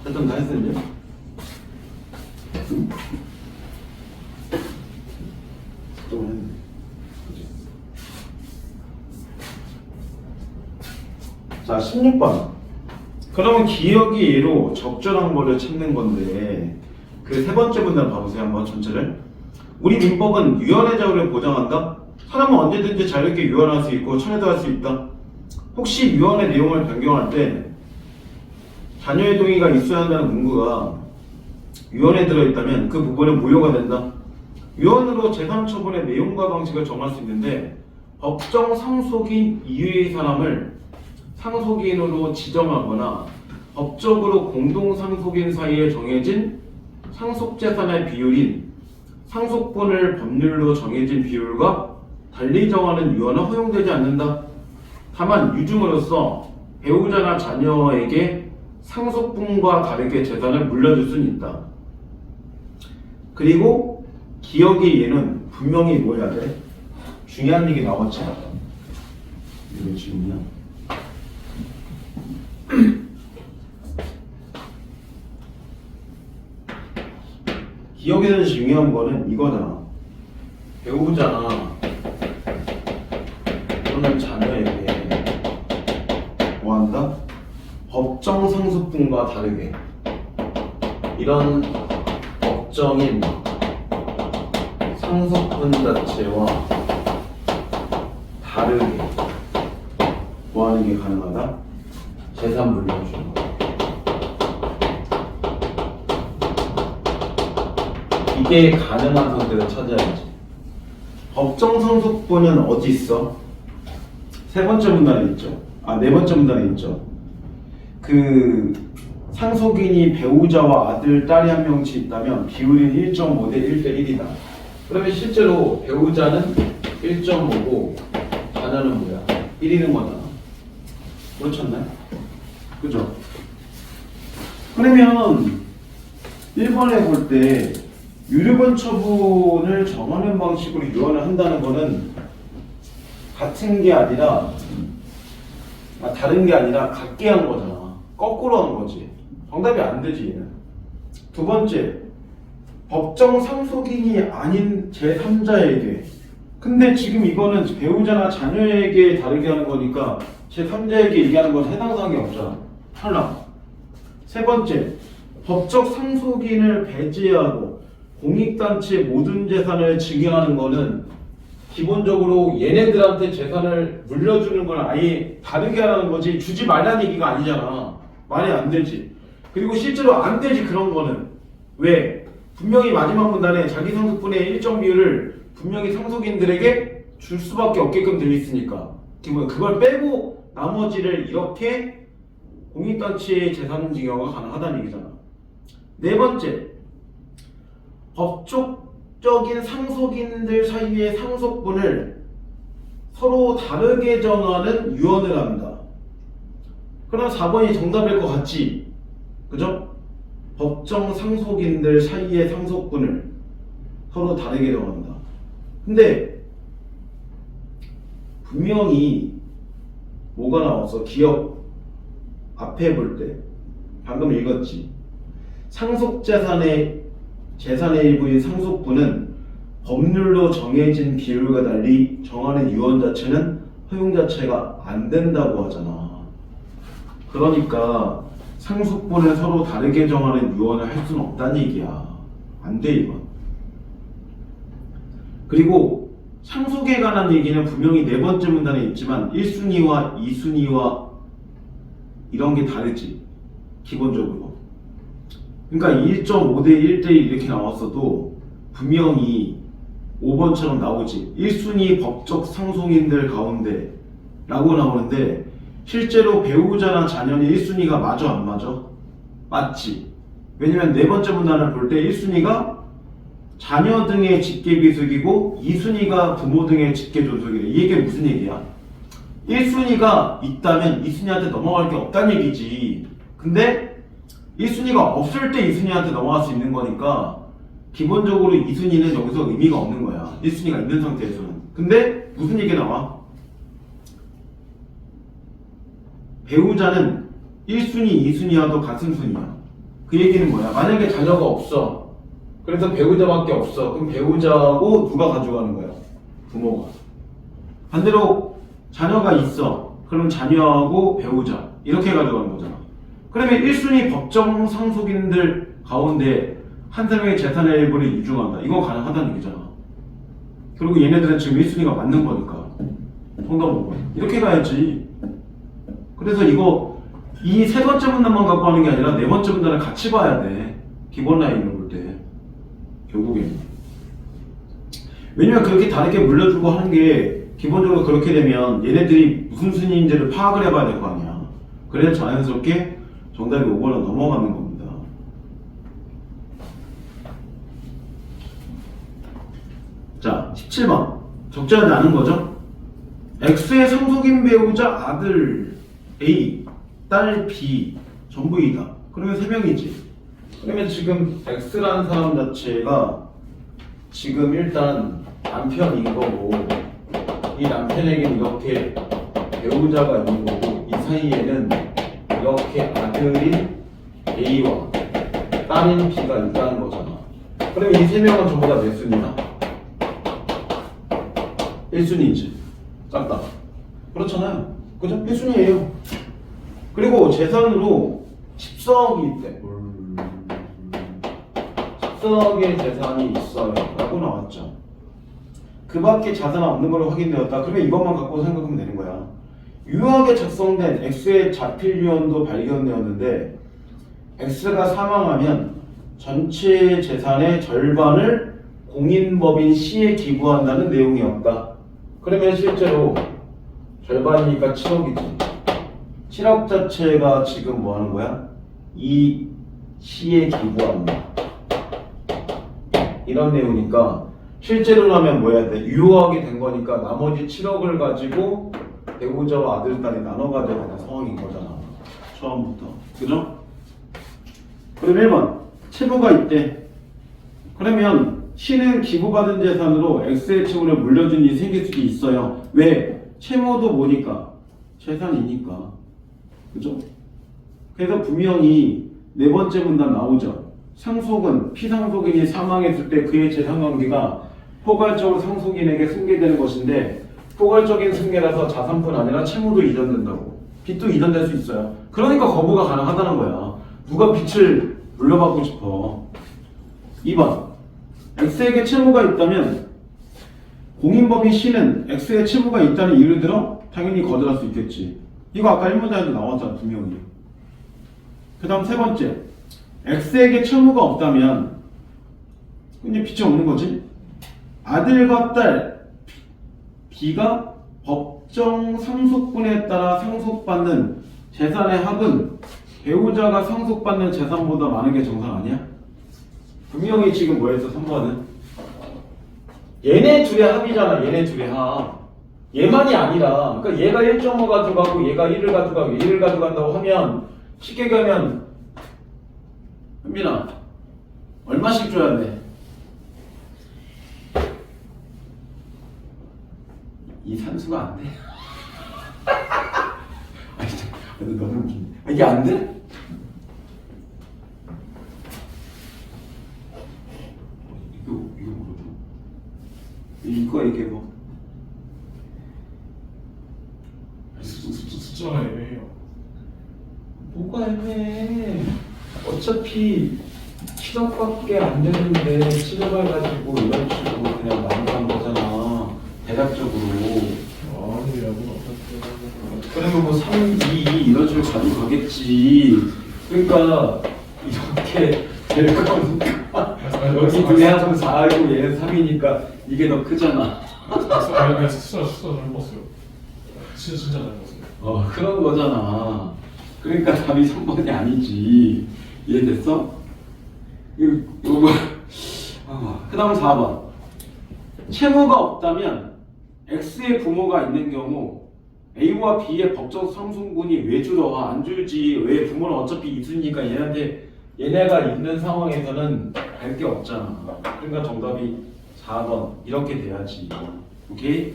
일단 다 했었는데? 또 했네. 그치? 자, 16번. 그러면 기억이 예로 적절한 거를 찾는 건데 그 세 번째 문단 봐보세요. 한번 전체를. 우리 민법은 유연의 자유를 보장한다? 사람은 언제든지 자유롭게 유언할 수 있고 청해도 할 수 있다. 혹시 유언의 내용을 변경할 때 자녀의 동의가 있어야 한다는 문구가 유언에 들어있다면 그 부분은 무효가 된다. 유언으로 재산 처분의 내용과 방식을 정할 수 있는데 법정 상속인 이외의 사람을 상속인으로 지정하거나 법적으로 공동상속인 사이에 정해진 상속재산의 비율인 상속분을 법률로 정해진 비율과 달리 정하는 유언은 허용되지 않는다. 다만 유증으로서 배우자나 자녀에게 상속분과 다르게 재산을 물려줄 수는 있다. 그리고 기억의 예는 분명히 뭐 해야 돼? 중요한 얘기 나왔지. 이거 질문이야. 기억에 대해서 중요한 거는 이거잖아. 배우자나 또는 자녀에게 뭐 한다? 법정 상속분과 다르게 이런 법정인 상속분 자체와 다르게 뭐 하는 게 가능하다? 재산 물려주는 거. 이게 가능한 상태를 찾아야지. 법정 상속분은 어디 있어? 세 번째 문단에 있죠. 네 번째 문단에 있죠. 그 상속인이 배우자와 아들, 딸이 한 명씩 있다면 비율이 1.5 대 1 대 1이다. 그러면 실제로 배우자는 1.5고 자녀는 뭐야? 1이는 거잖아. 그렇지 않나요? 그죠? 그러면 1번에 볼 때 유류분 처분을 정하는 방식으로 유언을 한다는 거는 같은 게 아니라 다른 게 아니라 같게 한 거잖아. 거꾸로 한 거지. 정답이 안 되지 얘는. 두 번째, 법정 상속인이 아닌 제3자에게. 근데 지금 이거는 배우자나 자녀에게 다르게 하는 거니까 제3자에게 얘기하는 건 해당 사항이 없잖아. 탈락. 세 번째, 법적 상속인을 배제하고 공익단체의 모든 재산을 증여하는 거는 기본적으로 얘네들한테 재산을 물려주는 걸 아예 다르게 하라는 거지 주지 말라는 얘기가 아니잖아. 말이 안 되지. 그리고 실제로 안 되지 그런 거는. 왜? 분명히 마지막 문단에 자기 상속분의 일정 비율을 분명히 상속인들에게 줄 수밖에 없게끔 되어 있으니까 그걸 빼고 나머지를 이렇게 공익단체의 재산 증여가 가능하다는 얘기잖아. 네 번째, 법적인 상속인들 사이의 상속분을 서로 다르게 정하는 유언을 합니다. 그럼 4번이 정답일 것 같지? 그죠? 법정 상속인들 사이의 상속분을 서로 다르게 정한다. 근데 분명히 뭐가 나왔어? 기억 앞에 볼 때 방금 읽었지? 상속재산의 재산의 일부인 상속분은 법률로 정해진 비율과 달리 정하는 유언 자체는 허용 자체가 안 된다고 하잖아. 그러니까 상속분을 서로 다르게 정하는 유언을 할 수는 없다는 얘기야. 안 돼 이건. 그리고 상속에 관한 얘기는 분명히 네 번째 문단에 있지만 1순위와 2순위와 이런 게 다르지. 기본적으로. 그러니까 1.5 대 1 대 1 이렇게 나왔어도 분명히 5번처럼 나오지. 1순위 법적 상속인들 가운데 라고 나오는데 실제로 배우자나 자녀는 1순위가 맞아 안 맞아? 맞지. 왜냐면 네 번째 문단을 볼 때 1순위가 자녀 등의 직계비속이고 2순위가 부모 등의 직계존속이래. 이 얘기는 무슨 얘기야? 1순위가 있다면 2순위한테 넘어갈 게 없다는 얘기지. 근데 1순위가 없을 때 2순위한테 넘어갈 수 있는 거니까 기본적으로 2순위는 여기서 의미가 없는 거야. 1순위가 있는 상태에서는. 근데 무슨 얘기 나와? 배우자는 1순위, 2순위와도 같은 순위야. 그 얘기는 뭐야? 만약에 자녀가 없어. 그래서 배우자밖에 없어. 그럼 배우자하고 누가 가져가는 거야? 부모가. 반대로 자녀가 있어. 그럼 자녀하고 배우자. 이렇게 가져가는 거잖아. 그러면 1순위 법정 상속인들 가운데 한 사람의 재산의 일부를 이중한다. 이거 가능하다는 얘기잖아. 그리고 얘네들은 지금 1순위가 맞는 거니까. 정답 5번. 이렇게 가야지. 그래서 이거 이 세 번째 문단만 갖고 하는 게 아니라 네 번째 문단을 같이 봐야 돼. 기본 라인을 볼 때. 결국엔. 왜냐면 그렇게 다르게 물려주고 하는 게 기본적으로 그렇게 되면 얘네들이 무슨 순위인지를 파악을 해봐야 될 거 아니야. 그래야 자연스럽게 정답이 5번으로 넘어가는 겁니다. 자, 17번. 적절하지 않은 거죠? X의 상속인 배우자 아들 A, 딸 B, 전부 E다. 그러면 3명이지. 그러면 지금 X라는 사람 자체가 지금 일단 남편인 거고, 이 남편에게는 이렇게 배우자가 있는 거고, 이 사이에는 이렇게 아들인 A와 딸인 B가 있다는 거잖아. 그러면 이 3명은 전부 다 몇 순위야? 1순위지. 짝다. 그렇잖아요. 그죠? 1순위예요. 그리고 재산으로 14억이 있대. 14억의 재산이 있어요. 라고 나왔죠. 그 밖에 자산 없는 걸로 확인되었다. 그러면 이것만 갖고 생각하면 되는 거야. 유효하게 작성된 X의 자필 유언도 발견되었는데 X가 사망하면 전체 재산의 절반을 공인법인 C에 기부한다는 내용이었다. 그러면 실제로 절반이니까 7억이지. 7억 자체가 지금 뭐 하는 거야? 이 C에 기부한다. 이런 내용이니까 실제로라면 뭐 해야 돼? 유효하게 된 거니까 나머지 7억을 가지고 배우자와 아들, 딸이 나눠 가져야 되는 상황인 거잖아. 처음부터. 그죠? 그럼 1번. 채무가 있대. 그러면 C는 기부받은 재산으로 X의 채무를 물려준 일이 생길 수도 있어요. 왜? 채무도 뭐니까? 재산이니까. 그죠? 그래서 분명히 네 번째 문단 나오죠. 상속은 피상속인이 사망했을 때 그의 재산관계가 포괄적으로 상속인에게 승계되는 것인데 포괄적인 승계라서 자산뿐 아니라 채무도 이전된다고. 빚도 이전될 수 있어요. 그러니까 거부가 가능하다는 거야. 누가 빚을 물려받고 싶어. 2번. X에게 채무가 있다면 공인법인 C는 X의 채무가 있다는 이유를 들어 당연히 거절할 수 있겠지. 이거 아까 1문단에도 나왔잖아. 분명히. 그 다음 세 번째. X에게 채무가 없다면 이제 빚이 없는 거지. 아들과 딸 B가 법정 상속분에 따라 상속받는 재산의 합은 배우자가 상속받는 재산보다 많은 게 정상 아니야? 분명히 지금 뭐였어? 3번은 얘네 둘의 합이잖아. 얘네 둘의 합. 얘만이 아니라 그러니까 얘가 1.5 가져가고 얘가 1을 가져가고 1을 가져간다고 하면 쉽게 가면 현빈아 얼마씩 줘야 돼? 이 산수가 안 돼. 아니 너무 웃기네. 이게 안 돼? 이거 뭐라고? 이거 이게 뭐? 숫자가 애매해요. 뭐가 애매해? 어차피 7억밖에 안 되는데 7억을 가지고 이런 식으로 그냥 남겨한 거잖아. 대략적으로. 아니라고. 그러면 뭐 3, 2, 2 이런 식으로 가져가겠지. 그러니까 이렇게 될 거니까 여기 둘이 합은 4이고 얘는 3이니까 이게 더 크잖아. 아니 숫자 잘 봤어요. 진짜 잘 봤어요. 그런 거잖아. 그러니까 답이 3번이 아니지. 이해됐어? 이거 그 다음 4번. 채무가 없다면 X의 부모가 있는 경우 A와 B의 법적 상속분이 왜 줄어? 안 줄지. 왜? 부모는 어차피 있으니까 얘네가 있는 상황에서는 할 게 없잖아. 그러니까 정답이 4번 이렇게 돼야지. 오케이?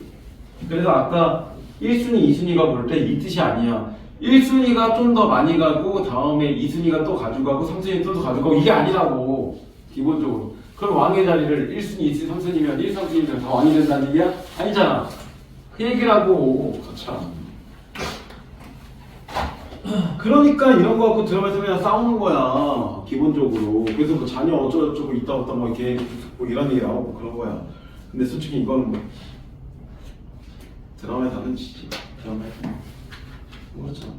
그래서 아까 1순위, 2순위가 볼 때 이 뜻이 아니야. 1순위가 좀 더 많이 가고 다음에 2순위가 또 가져가고 3순위 또 가져가고 이게 아니라고. 기본적으로. 그럼 왕의 자리를 1순위, 2순위, 3순위면 1, 3순위면 다 왕이 된다는 얘기야? 아니잖아. 그 얘기라고. 참. 그러니까 이런 거 갖고 들어가서 그냥 싸우는 거야. 기본적으로. 그래서 뭐 자녀 어쩌고저쩌고 있다 없다 뭐 이렇게 뭐 이런 얘기 나오고 그런 거야. 근데 솔직히 이거는 뭐 드라마에서 하는 짓이지. 드라마에 그렇잖아.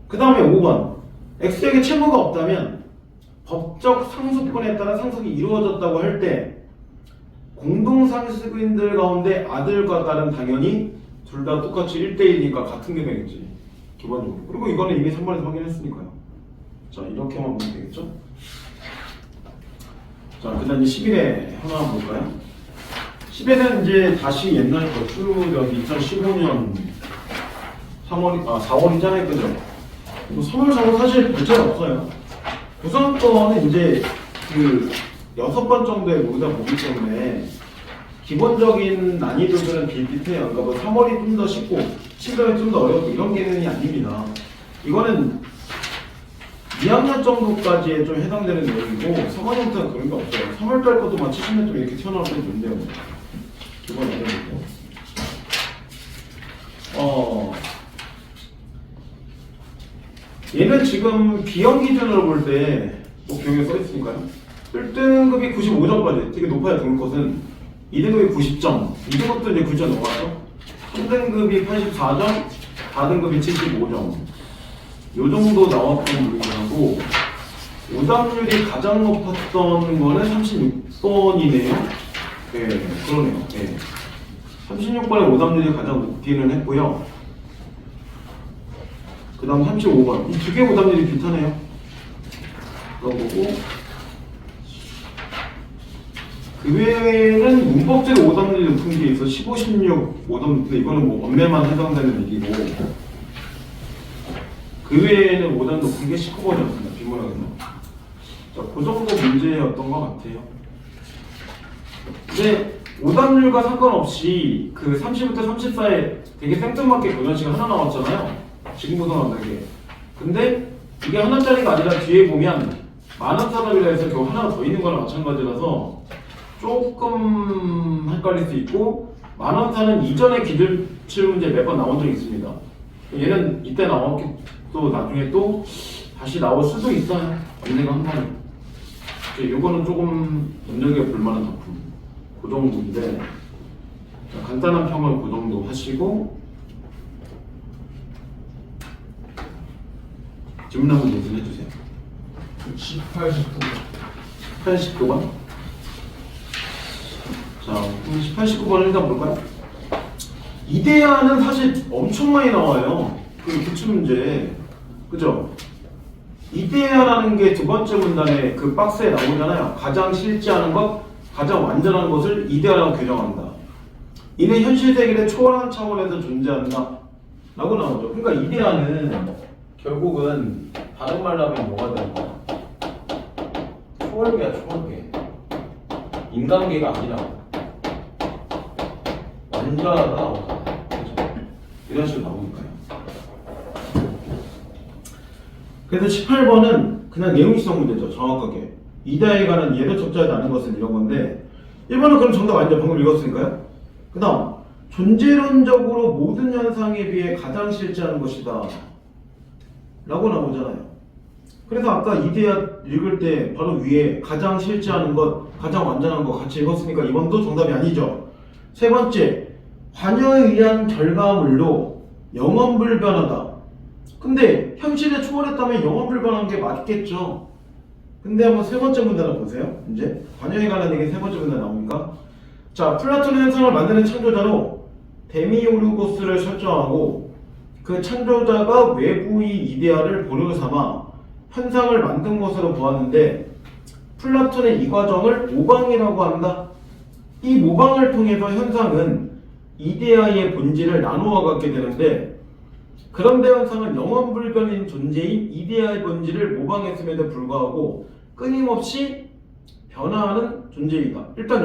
그 다음에 5번 X에게 채무가 없다면 법적 상속권에 따라 상속이 이루어졌다고 할 때 공동상속인들 가운데 아들과 딸은 당연히 둘 다 똑같이 1대1이니까 같은 게 되겠지 기본적으로. 그리고 이거는 이미 3번에서 확인했으니까요. 자 이렇게만 보면 되겠죠. 자 그 다음 이제 11회 하나 볼까요? 10회는 이제 다시 옛날 거쭉 여기 2015년 4월이잖아요 그죠? 뭐 3월 4월 사실 별차이 없어요. 우선 거는 이제 그 6번 정도에 모두 다 보기 때문에 기본적인 난이도들은 비슷해요. 그러니까 뭐 3월이 좀 더 쉽고 7월이 좀 더 어렵고 이런 개념이 아닙니다. 이거는 2학년 정도까지에 좀 해당되는 내용이고 3학년부터는 그런 게 없어요. 3월달 것도 막 70년 좀 이렇게 튀어나올 때도 있는데요. 기본 어려운데. 얘는 지금 비형 기준으로 볼 때 뭐 비형에 써있으니까요. 1등급이 95점까지 되게 높아요. 등급컷은 2등급이 90점 2등급도 이제 9점 넘어가죠. 3등급이 84점 4등급이 75점 요 정도 나왔던 물건하고 오답률이 가장 높았던 거는 36번이네요. 네, 그러네요. 네. 36번의 오답률이 가장 높기는 했고요. 그 다음 35번. 이 두 개 오답률이 비슷하네요. 그거 보고. 그 외에는 문법적인 오답률이 높은 게 있어. 15, 16 오답률. 근데 이거는 뭐 원매만 해당되는 얘기고. 그 외에는 오답 높은 게 19번이었습니다. 비문학은요. 자, 그 정도 문제였던 것 같아요. 근데 오답률과 상관없이 그 30부터 34에 되게 생뚱맞게 교전식이 하나 나왔잖아요. 지금부터 나온다는 게. 근데 이게 하나짜리가 아니라 뒤에 보면 만원사답이라 해서 겨우 하나가 더 있는 거랑 마찬가지라서 조금 헷갈릴 수 있고 만원사는 이전에 기출칠 문제 몇 번 나온 적이 있습니다. 얘는 이때 나왔기 또 나중에 또 다시 나올 수도 있어요. 언젠가 한 번. 이거는 조금 눈여겨 볼만한 작품. 그 정도인데 자, 간단한 평을 그 정도 하시고 질문 한번 예술해주세요. 18, 19. 18, 19번. 자, 그럼 18, 19번을 일단 볼까요? 이데아는 사실 엄청 많이 나와요. 그 기출문제. 그죠? 이데아라는 게 두 번째 문단에 그 박스에 나오잖아요. 가장 실제하는 것, 가장 완전한 것을 이데아라고 규정한다. 이는 현실 세계를 초월한 차원에서 존재한다. 라고 나오죠. 그러니까 이데아는 결국은 다른 말로 하면 뭐가 되는 거야? 초월계야, 초월계. 인간계가 아니라 완전하다 나오잖아. 그렇죠? 이런 식으로 나오니까요. 그래서 18번은 그냥 내용지성 문제죠. 정확하게. 이다에 관한 예로 적자하지 않은 것은 이런 건데 1번은 그럼 정답 아니죠. 방금 읽었으니까요. 그 다음 존재론적으로 모든 현상에 비해 가장 실제하는 것이다 라고 나오잖아요. 그래서 아까 이데아 읽을 때 바로 위에 가장 실제하는 것, 가장 완전한 것 같이 읽었으니까 이번도 정답이 아니죠. 세 번째, 관여에 의한 결과물로 영원불변하다. 근데 현실에 초월했다면 영원불변한 게 맞겠죠. 근데 한번 세 번째 문단을 보세요. 이제 관여에 관한 얘기 세 번째 문단 나옵니까? 자, 플라톤의 현상을 만드는 창조자로 데미오르고스를 설정하고 그 창조자가 외부의 이데아를 보류 삼아 현상을 만든 것으로 보았는데 플라톤의 이 과정을 모방이라고 한다. 이 모방을 통해서 현상은 이데아의 본질을 나누어 갖게 되는데 그런데 현상은 영원불변인 존재인 이데아의 본질을 모방했음에도 불구하고 끊임없이 변화하는 존재이다. 일단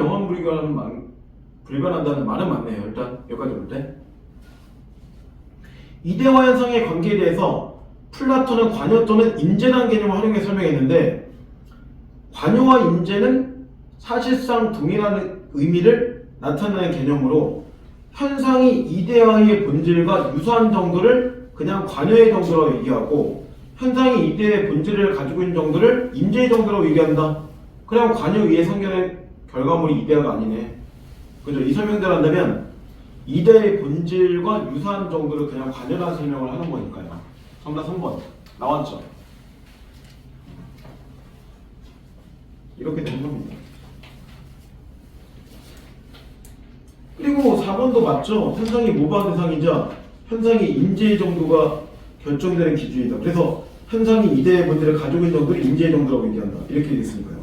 불변한다는 말은 맞네요. 일단 여기까지 볼 때. 이데아 현상의 관계에 대해서 플라톤은 관여 또는 인재라는 개념을 활용해 설명했는데 관여와 인재는 사실상 동일한 의미를 나타내는 개념으로 현상이 이데아의 본질과 유사한 정도를 그냥 관여의 정도라고 얘기하고 현상이 이데아의 본질을 가지고 있는 정도를 인재의 정도라고 얘기한다. 그럼 관여 위에 성견의 결과물이 이데아가 아니네. 그죠? 이 설명대로 한다면 이데아의 본질과 유사한 정도를 그냥 관여라는 설명을 하는 거니까요. 정답 3번 나왔죠? 이렇게 되는 겁니다. 그리고 4번도 맞죠? 현상이 모방 대상이자 현상의 인지의 정도가 결정되는 기준이다. 그래서 현상이 이데아의 본질을 가지고 있는 정도를 인지의 정도라고 얘기한다. 이렇게 되겠으니까요.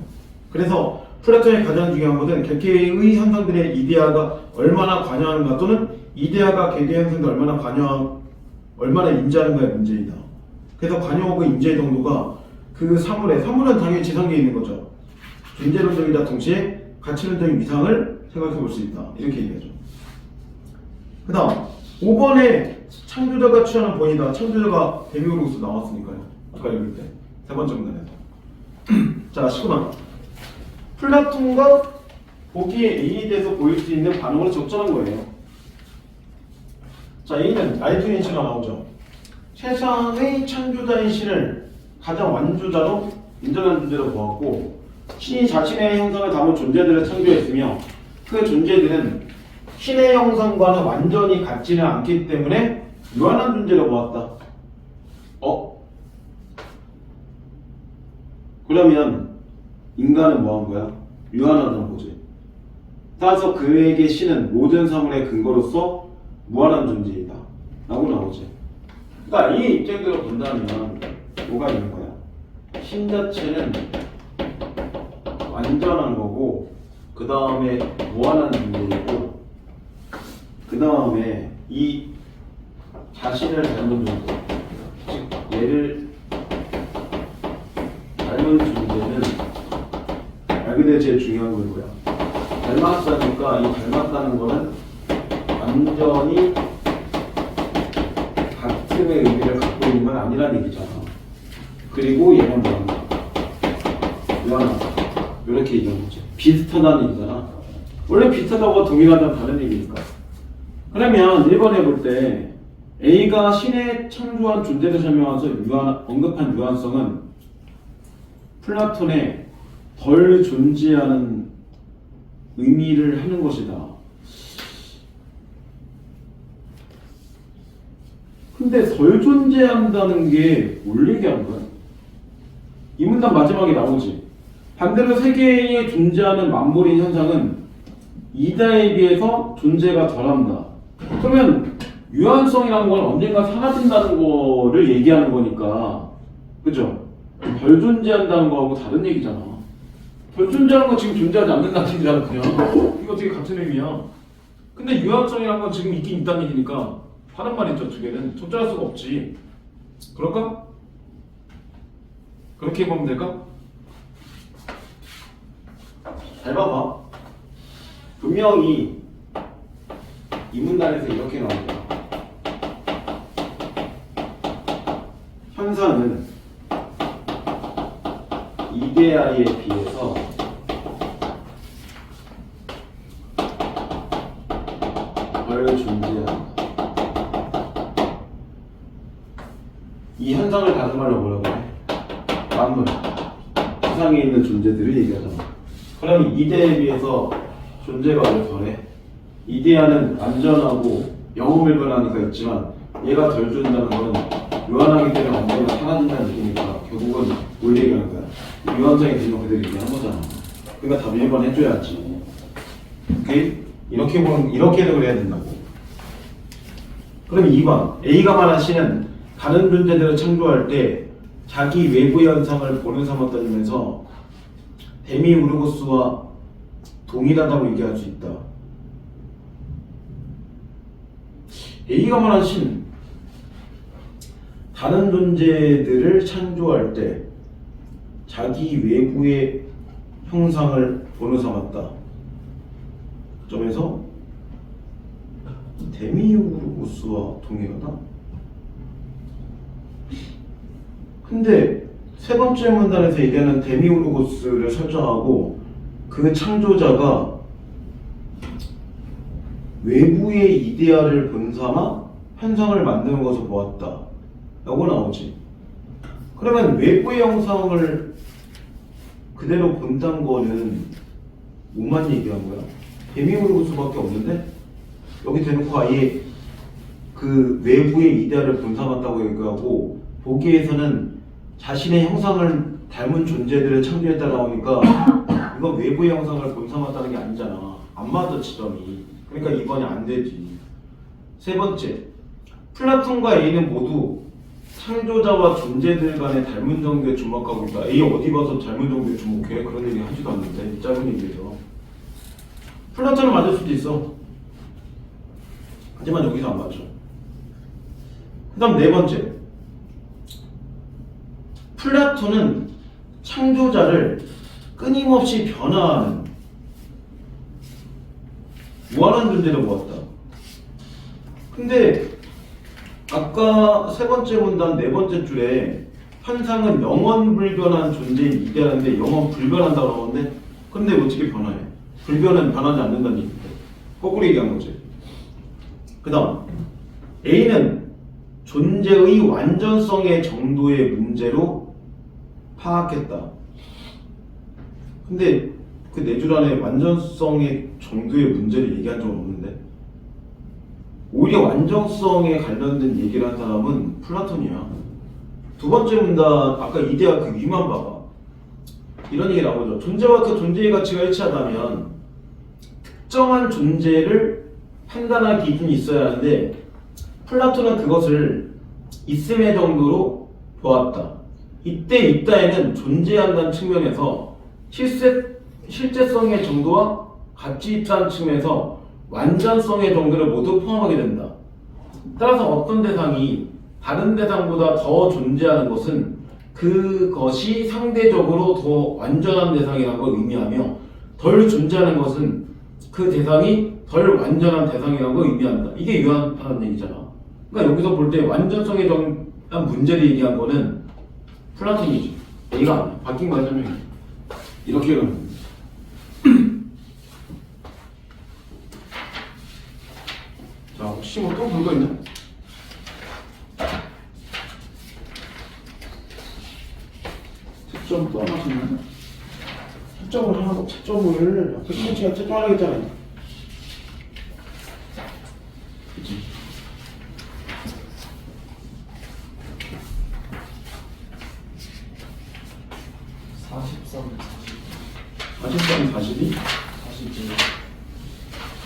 그래서 플라톤의 가장 중요한 것은 개개의 현상들의 이데아가 얼마나 관여하는가 또는 이데아가 개개의 현상들 얼마나 인지하는가의 문제이다. 그래서 관여하고 인지의 정도가 그 사물은 당연히 지상계에 있는 거죠. 존재론적이다 동시에 가치론적인 위상을 생각해 볼 수 있다. 이렇게 얘기하죠. 그 다음 5번에 창조자가 취하는 본이다. 창조자가 데미우르고스 나왔으니까요. 아까 읽을 때 세 번째 문단에서. 자 19번 플라톤과 보기의 A에 대해서 보일 수 있는 반응으로 적절한 거예요. 자 A는 라이프인 신가 나오죠. 세상의 창조자인 신을 가장 완주자로 인정한 존재로 보았고 신이 자신의 형상을 담은 존재들을 창조했으며 그 존재들은 신의 형상과는 완전히 같지는 않기 때문에 유한한 존재로 보았다. 그러면 인간은 뭐 한 거야? 유한하다는 거지. 따라서 그에게 신은 모든 사물의 근거로서 무한한 존재이다 라고 나오지. 그러니까 이 입장대로 본다면 뭐가 있는 거야? 신 자체는 완전한 거고 그 다음에 무한한 존재이고 그 다음에 이 자신을 닮은 존재, 즉 얘를 닮은 존재는 말 그대로 제일 중요한 건 뭐야? 닮았다니까 이 닮았다는 거는 완전히 같음의 의미를 갖고 있는 건 아니라는 얘기잖아. 그리고 얘는 뭐야? 유한하다. 이렇게 얘기하는 거지. 비슷하다는 얘기잖아. 원래 비슷하다고 동일하다는 다른 얘기니까. 그러면 1번에 볼 때 A가 신의 창조한 존재를 설명하면서 언급한 유한성은 플라톤의 덜 존재하는 의미를 하는 것이다. 근데 덜 존재한다는 게 뭘 얘기하는 거야? 이 문단 마지막에 나오지. 반대로 세계에 존재하는 만물인 현상은 이다에 비해서 존재가 덜한다. 그러면 유한성이라는 건 언젠가 사라진다는 거를 얘기하는 거니까, 그죠? 덜 존재한다는 거하고 다른 얘기잖아. 덜 존재하는 건 지금 존재하지 않는다는 얘기잖아, 그냥. 이거 되게 같은 의미야. 근데 유한성이라는 건 지금 있긴 있다는 얘기니까 다른 말이죠, 두 개는. 적절할 수가 없지. 그럴까? 그렇게 보면 될까? 잘 봐봐. 분명히 이 문단에서 이렇게 나오잖아. 현상은 이데아에 비해서 덜 존재한다. 이 현상을 다른 말로 뭐라고 해? 만물, 세상에 있는 존재들을 얘기하잖아. 그럼 이데아에 비해서 존재가 왜 덜해? 이데아는 안전하고 영웅일관하니까 있지만 얘가 덜 준다는 건 유한하기 때문에 완전히 사라진다는 얘기니까 결국은 뭘 얘기하는 거야? 유한성의 기준을 그대로 얘기하는 거잖아. 그러니까 답 1번 해줘야지. 오케이? 이렇게도 그래야 된다고. 그럼 2번 A가 말한 신은 다른 존재들을 창조할 때 자기 외부 현상을 본을 삼았다면서 데미우르고스와 동일하다고 얘기할 수 있다. A가 말한 신, 다른 존재들을 창조할 때 자기 외부의 형상을 본을 삼았다. 그 점에서 데미우르고스와 동일하다? 근데 세 번째 문단에서 얘기하는 데미우르고스를 설정하고 그 창조자가 외부의 이데아를 본삼아 현상을 만드는 것을 보았다 라고 나오지. 그러면 외부의 형상을 그대로 본다는 거는 뭐만 얘기한 거야? 배미으로 볼 수밖에 없는데 여기 대놓고 아예 그 외부의 이데아를 본삼았다고 얘기하고 보기에서는 자신의 형상을 닮은 존재들을 창조했다 나오니까 이건 외부의 형상을 본삼았다는 게 아니잖아. 안 맞아 지점이. 그러니까 이번에 안 되지. 세 번째, 플라톤과 A는 모두 창조자와 존재들 간의 닮은 정도에 주목하고 있다. A 어디 봐서 닮은 정도에 주목해? 그런 얘기 하지도 않는데 이 짧은 얘기에서 플라톤은 맞을 수도 있어. 하지만 여기서 안 맞죠. 그 다음 네 번째, 플라톤은 창조자를 끊임없이 변화하는 무한한 존재로 보았다. 근데 아까 세 번째 문단 네 번째 줄에 현상은 영원 불변한 존재인 이데아인데 영원 불변한다고 나오는데 근데 어떻게 변화해? 불변은 변하지 않는다는 얘기인데 거꾸로 얘기한 거지. 그 다음 A는 존재의 완전성의 정도의 문제로 파악했다. 근데 그 네 줄 안에 완전성의 정도의 문제를 얘기한 적은 없는데 오히려 완전성에 관련된 얘기를 한 사람은 플라톤이야. 두 번째 문단 아까 이데아 그 위만 봐봐. 이런 얘기 나오죠. 존재와 그 존재의 가치가 일치하다면 특정한 존재를 판단할 기준이 있어야 하는데 플라톤은 그것을 있음의 정도로 보았다. 이때 있다에는 존재한다는 측면에서 실제성의 정도와 가치 있다는 측면에서 완전성의 정도를 모두 포함하게 된다. 따라서 어떤 대상이 다른 대상보다 더 존재하는 것은 그것이 상대적으로 더 완전한 대상이라는 걸 의미하며 덜 존재하는 것은 그 대상이 덜 완전한 대상이라는 걸 의미한다. 이게 유한하다는 얘기잖아. 그러니까 여기서 볼 때 완전성에 대한 문제를 얘기한 거는 플라톤이지. A가 아니야. 바뀐 거 설명해. 이렇게 가는 거야. 자, 혹시 뭐 또 볼 거 있나? 채점 또 하나 있나? 채점을 하고 채점을 아까 코치가 채점하라고 했잖아요. 그치? (43, 42)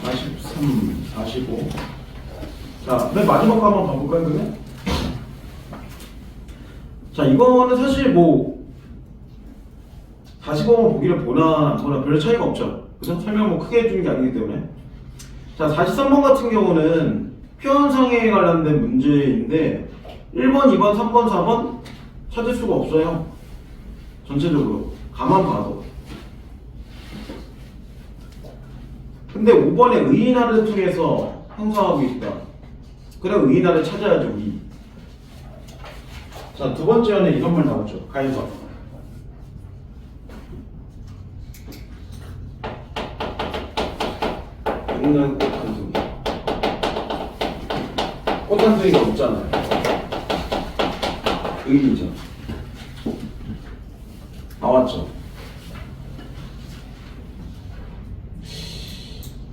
43, 45. 자, 맨 마지막 거 한번 봐볼까요, 그러면? 자, 이거는 사실 뭐 45번 보기를 보나 안 보나 별 차이가 없죠. 그래서 설명 뭐 크게 해주는 게 아니기 때문에. 자, 43번 같은 경우는 표현상에 관련된 문제인데 1번, 2번, 3번, 4번 찾을 수가 없어요. 전체적으로 가만 봐도. 근데 5번에 의인화를 통해서 형성하고 있다. 그래 의인화를 찾아야죠. 우리. 자, 두 번째 안에 이런 말 나오죠. 가해석. 용난 꽃 한 송이. 꽃 한 송이가 없잖아요. 의인이죠. 나왔죠.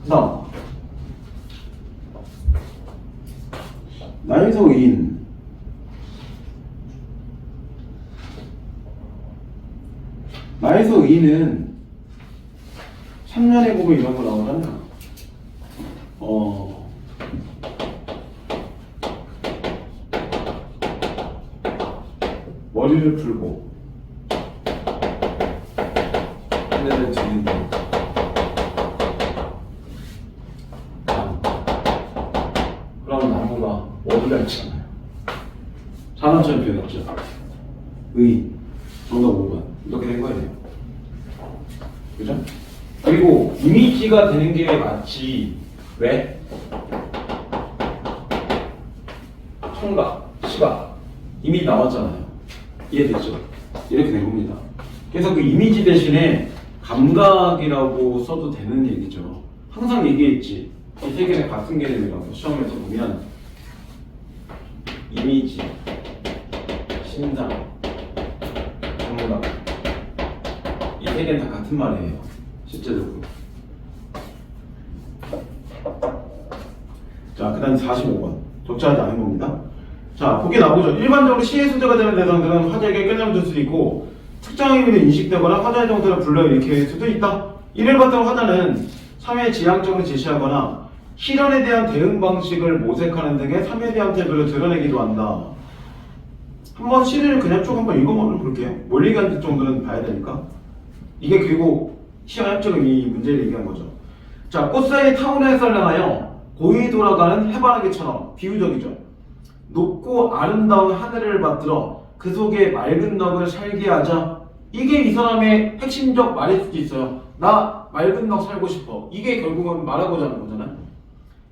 그 다음 나에서 의인. 나에서 의인은 3년에 보면 이런 거 나오잖아. 머리를 풀고 하늘을 드린다. 그럼 나무가 머리가 있잖아요. 산업처럼 변했죠. 의 정답 5번 이렇게 된 거예요. 그죠? 그리고 이미지가 되는 게 맞지. 왜? 청각, 시각 이미 나왔잖아요. 이해됐죠? 이렇게 된 겁니다. 그래서 그 이미지 대신에 감각이라고 써도 되는 얘기죠. 항상 얘기했지. 이 세 개는 같은 개념이라고. 시험에서 보면 이미지, 심장, 감각 이 세 개는 다 같은 말이에요. 실제적으로. 자, 그 다음 45번. 적절하지 않은 겁니다. 자, 보기 나오죠. 일반적으로 시의 소재가 되는 대상들은 화자에게 깨달음 줄 수도 있고 특정 의미로 인식되거나 화자의 정서를 불러일으킬 수도 있다. 이를 바탕 화자는 3회 지향적으로 제시하거나 실현에 대한 대응 방식을 모색하는 등의 3에 대한 태도를 드러내기도 한다. 한번 시를 그냥 쭉 한번 읽어보면 볼게요. 뭘 얘기하는 정도는 봐야 되니까. 이게 그리고 시향적인 이 문제를 얘기한 거죠. 자, 꽃 사이의 타원을 설명하여 고이 돌아가는 해바라기처럼 비유적이죠. 높고 아름다운 하늘을 받들어 그 속에 맑은 넋을 살게 하자. 이게 이 사람의 핵심적 말일 수도 있어요. 나 맑은 넋 살고 싶어. 이게 결국은 말하고자 하는 거잖아요.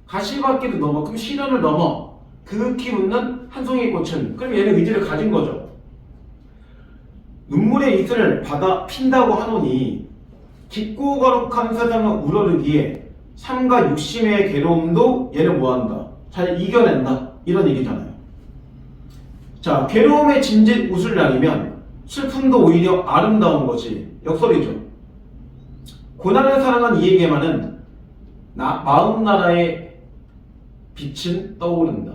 가시밭길을 넘어, 그럼 시련을 넘어 그윽히 웃는 한 송이 꽃은, 그럼 얘는 의지를 가진 거죠. 눈물의 이슬을 받아 핀다고 하노니 깊고 거룩한 세상을 우러르기에 삶과 육심의 괴로움도 얘는 뭐한다? 잘 이겨낸다. 이런 얘기잖아요. 자, 괴로움의 진짓 웃을 날이면 슬픔도 오히려 아름다운 것이 역설이죠. 고난을 사랑한 이에게만은 마음나라의 빛은 떠오른다.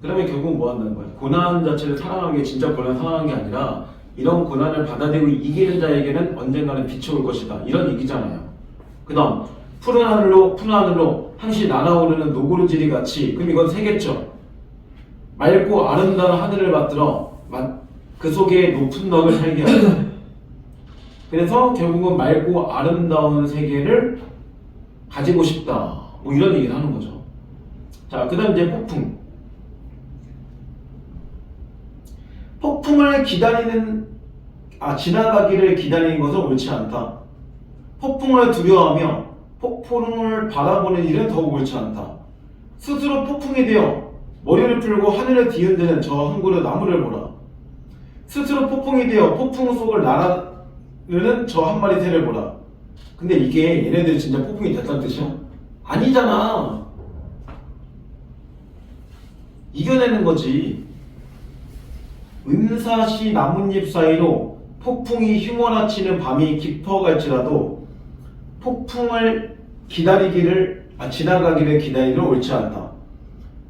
그러면 결국 뭐 한다는 거야? 고난 자체를 사랑하는 게 진짜 고난 사랑하는 게 아니라 이런 고난을 받아들이고 이기는 자에게는 언젠가는 빛이 올 것이다. 이런 얘기잖아요. 그 다음 푸른 하늘로 항시 날아오르는 노구르지리 같이, 그럼 이건 세겠죠. 맑고 아름다운 하늘을 받들어 그 속에 높은 넋을 살게 한다. 그래서 결국은 맑고 아름다운 세계를 가지고 싶다. 뭐 이런 얘기를 하는 거죠. 자, 그 다음 이제 폭풍. 폭풍을 지나가기를 기다리는 것은 옳지 않다. 폭풍을 두려워하며 폭풍을 바라보는 일은 더욱 옳지 않다. 스스로 폭풍이 되어 머리를 풀고 하늘을 뒤흔드는 저 한 그루 나무를 보라. 스스로 폭풍이 되어 폭풍 속을 날아르는 저 한 마리 새를 보라. 근데 이게 얘네들이 진짜 폭풍이 됐다는 뜻이야? 아니잖아. 이겨내는 거지. 은사시 나뭇잎 사이로 폭풍이 휘몰아치는 밤이 깊어갈지라도 폭풍을 지나가기를 기다리는 옳지 않다.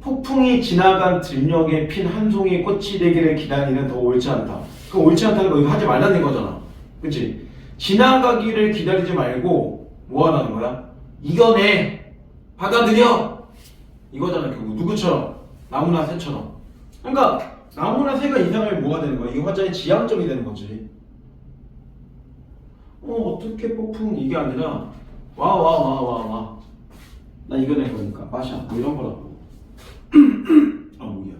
폭풍이 지나간 들녘에 핀 한 송이 꽃이 되기를 기다리는 더 옳지 않다. 그 옳지 않다는 거 이거 하지 말라는 거잖아. 그치? 지나가기를 기다리지 말고 뭐 하라는 거야? 이겨내! 받아들여! 이거잖아. 결국 누구처럼? 나무나 새처럼. 그러니까 나무나 새가 이상하면 뭐가 되는 거야? 이게 화자의 지향점이 되는 거지. 어떻게 폭풍 이게 아니라 와. 나 이겨낼 거니까 마셔. 뭐 이런 거라고. 뭐야.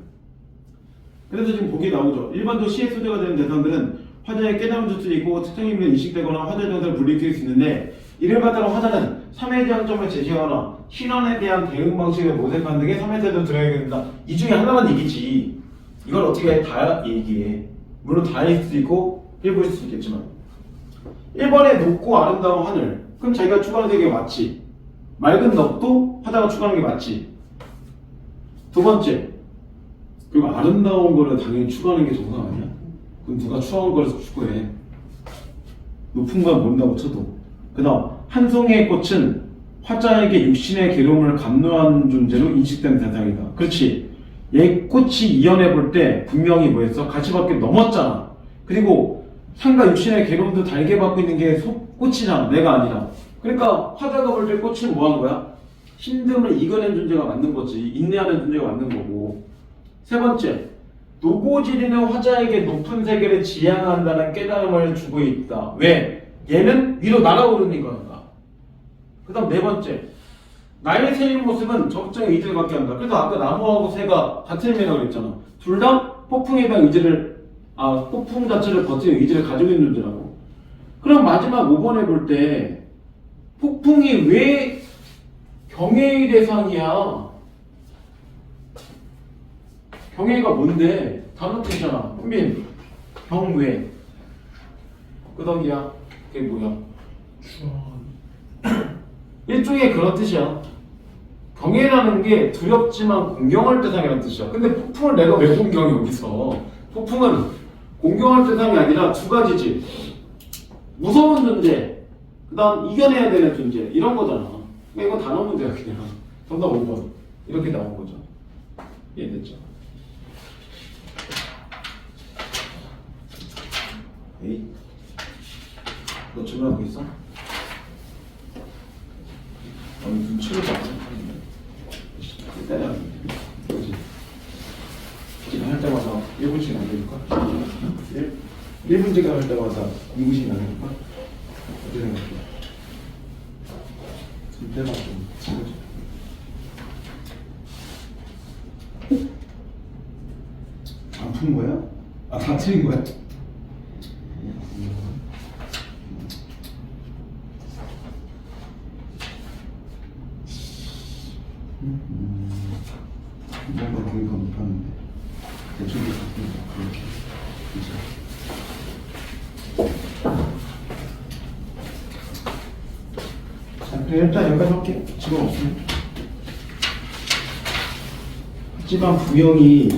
그래서 지금 보기에 나오죠. 일반적으로 시의 소재가 되는 대상들은 화자의 깨달음 줄 수 있고 특정 의미로 인식되거나 화자의 정서를 불리킬 수 있는데 이를 바탕으로 화자는 3의 지향점을 제시하거나 신원에 대한 대응 방식을 모색하는 등의 3의 태도를 들어야 된다. 이 중에 하나만 얘기지. 이걸 어떻게 다 얘기해. 물론 다일 수도 있고 일부일 수도 있겠지만 1번에 높고 아름다운 하늘. 그럼 자기가 추구하는 세계가 맞지. 맑은 넋도 화자가 추구하는 게 맞지. 두 번째, 그리고 아름다운 거를 당연히 추구하는 게 정상 아니야? 그럼 누가 추구한 거를 추구해. 높은 건 모른다고 쳐도. 그 다음 한 송이의 꽃은 화자에게 육신의 괴로움을 감노한 존재로 인식되는 대상이다. 그렇지. 얘 꽃이 이연해 볼 때 분명히 뭐였어? 가시밭길 넘었잖아. 그리고 상가 육신의 괴로움도 달게 받고 있는 게 꽃이잖아. 내가 아니라. 그러니까 화자가 볼 때 꽃은 뭐 한 거야? 힘듦을 이겨낸 존재가 맞는 거지. 인내하는 존재가 맞는 거고. 세 번째, 노고지리는 화자에게 높은 세계를 지향한다는 깨달음을 주고 있다. 왜? 얘는 위로 날아오르는 거니까. 그 다음 네 번째, 나의 새인 모습은 적정의 의지를 갖게 한다. 그래서 아까 나무하고 새가 같은 의미라고 그랬잖아. 둘 다 폭풍에 대한 폭풍 자체를 버티는 의지를 가지고 있는 존재라고. 그럼 마지막 5번에 볼 때 폭풍이 왜 경애의 대상이야? 경애가 뭔데? 단어 뜻이잖아. 현빈, 경외. 끄덕이야. 그게 뭐야? 일종의 그런 뜻이야. 경애라는 게 두렵지만 공경할 대상이라는 뜻이야. 근데 폭풍을 내가 왜 공경해 여기서? 폭풍은 공경할 대상이 아니라 두 가지지. 무서운 존재, 그 다음 이겨내야 되는 존재, 이런 거잖아. 그러니까 이건 단어 문제야, 그냥. 정답 5번. 이렇게 나온 거죠. 이해됐죠? 에이, 너 질문하고 있어? 눈치를 봐. 때려. 그렇지. 지금 할 때마다 1분씩 안 되니까. 1분씩 할 때마다 2분씩 안 되니까. 어떻게 생각해? 이때만 좀 찍어줘. 안 푼 거야? 아, 다 틀린 거야? 뭔가 공유가 못하는데 대충 그렇게 자, 그래 일단 여기까지 할게. 지금 없으면 하지만 부영이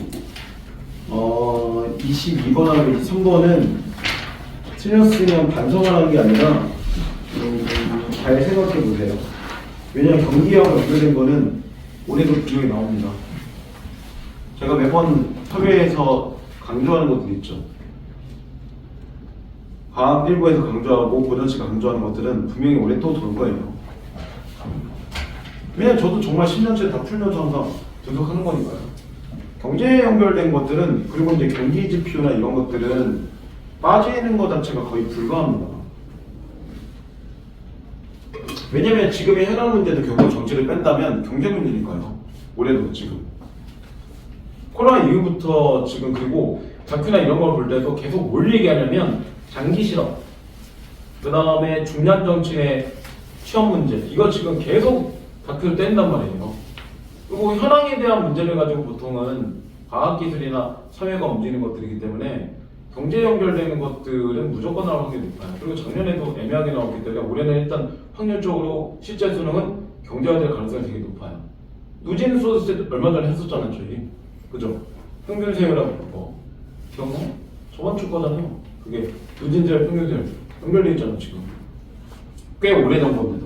22번하고 23번은 틀렸으면 반성하라는 게 아니라 잘 생각해 보세요. 왜냐면 경기하고 연결된 거는 올해도 부영이 나옵니다. 제가 매번 섭외에서 강조하는 것들 있죠. 과학 일부에서 강조하고 고전씨가 강조하는 것들은 분명히 올해 또 돌 거예요. 왜냐면 저도 정말 10년째 다 풀면서 항상 분석하는 거니까요. 경제에 연결된 것들은, 그리고 이제 경기 지표나 이런 것들은 빠지는 것 자체가 거의 불가합니다. 왜냐면 지금의 해당 문제도 결국 정치를 뺀다면 경제 문제니까요. 올해도 지금 코로나 이후부터 지금, 그리고 다큐나 이런 걸 볼 때도 계속 뭘 얘기하냐면 장기 실업, 그 다음에 중년 정치의 취업 문제, 이거 지금 계속 다큐를 뗀단 말이에요. 그리고 현황에 대한 문제를 가지고 보통은 과학기술이나 사회가 움직이는 것들이기 때문에 경제에 연결되는 것들은 무조건 나올 확률이 높아요. 그리고 작년에도 애매하게 나왔기 때문에 올해는 일단 확률적으로 실제 수능은 경제화될 가능성이 되게 높아요. 누진 소득세 얼마 전에 했었잖아요, 저희. 그죠? 평균 세율하고 그거 기억나? 저번 주 거잖아요. 그게 누진세율, 평균 세율 연결돼 있잖아 지금. 꽤 오래전 건데도.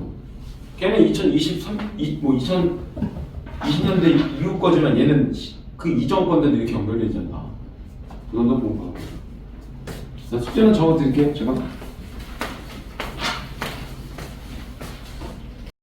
걔는 2020년대 이후 거지만 얘는 그 이전 건데도 이렇게 연결돼 있잖아. 그 정도 본 거. 자, 숙제는 적어드릴게요, 제가.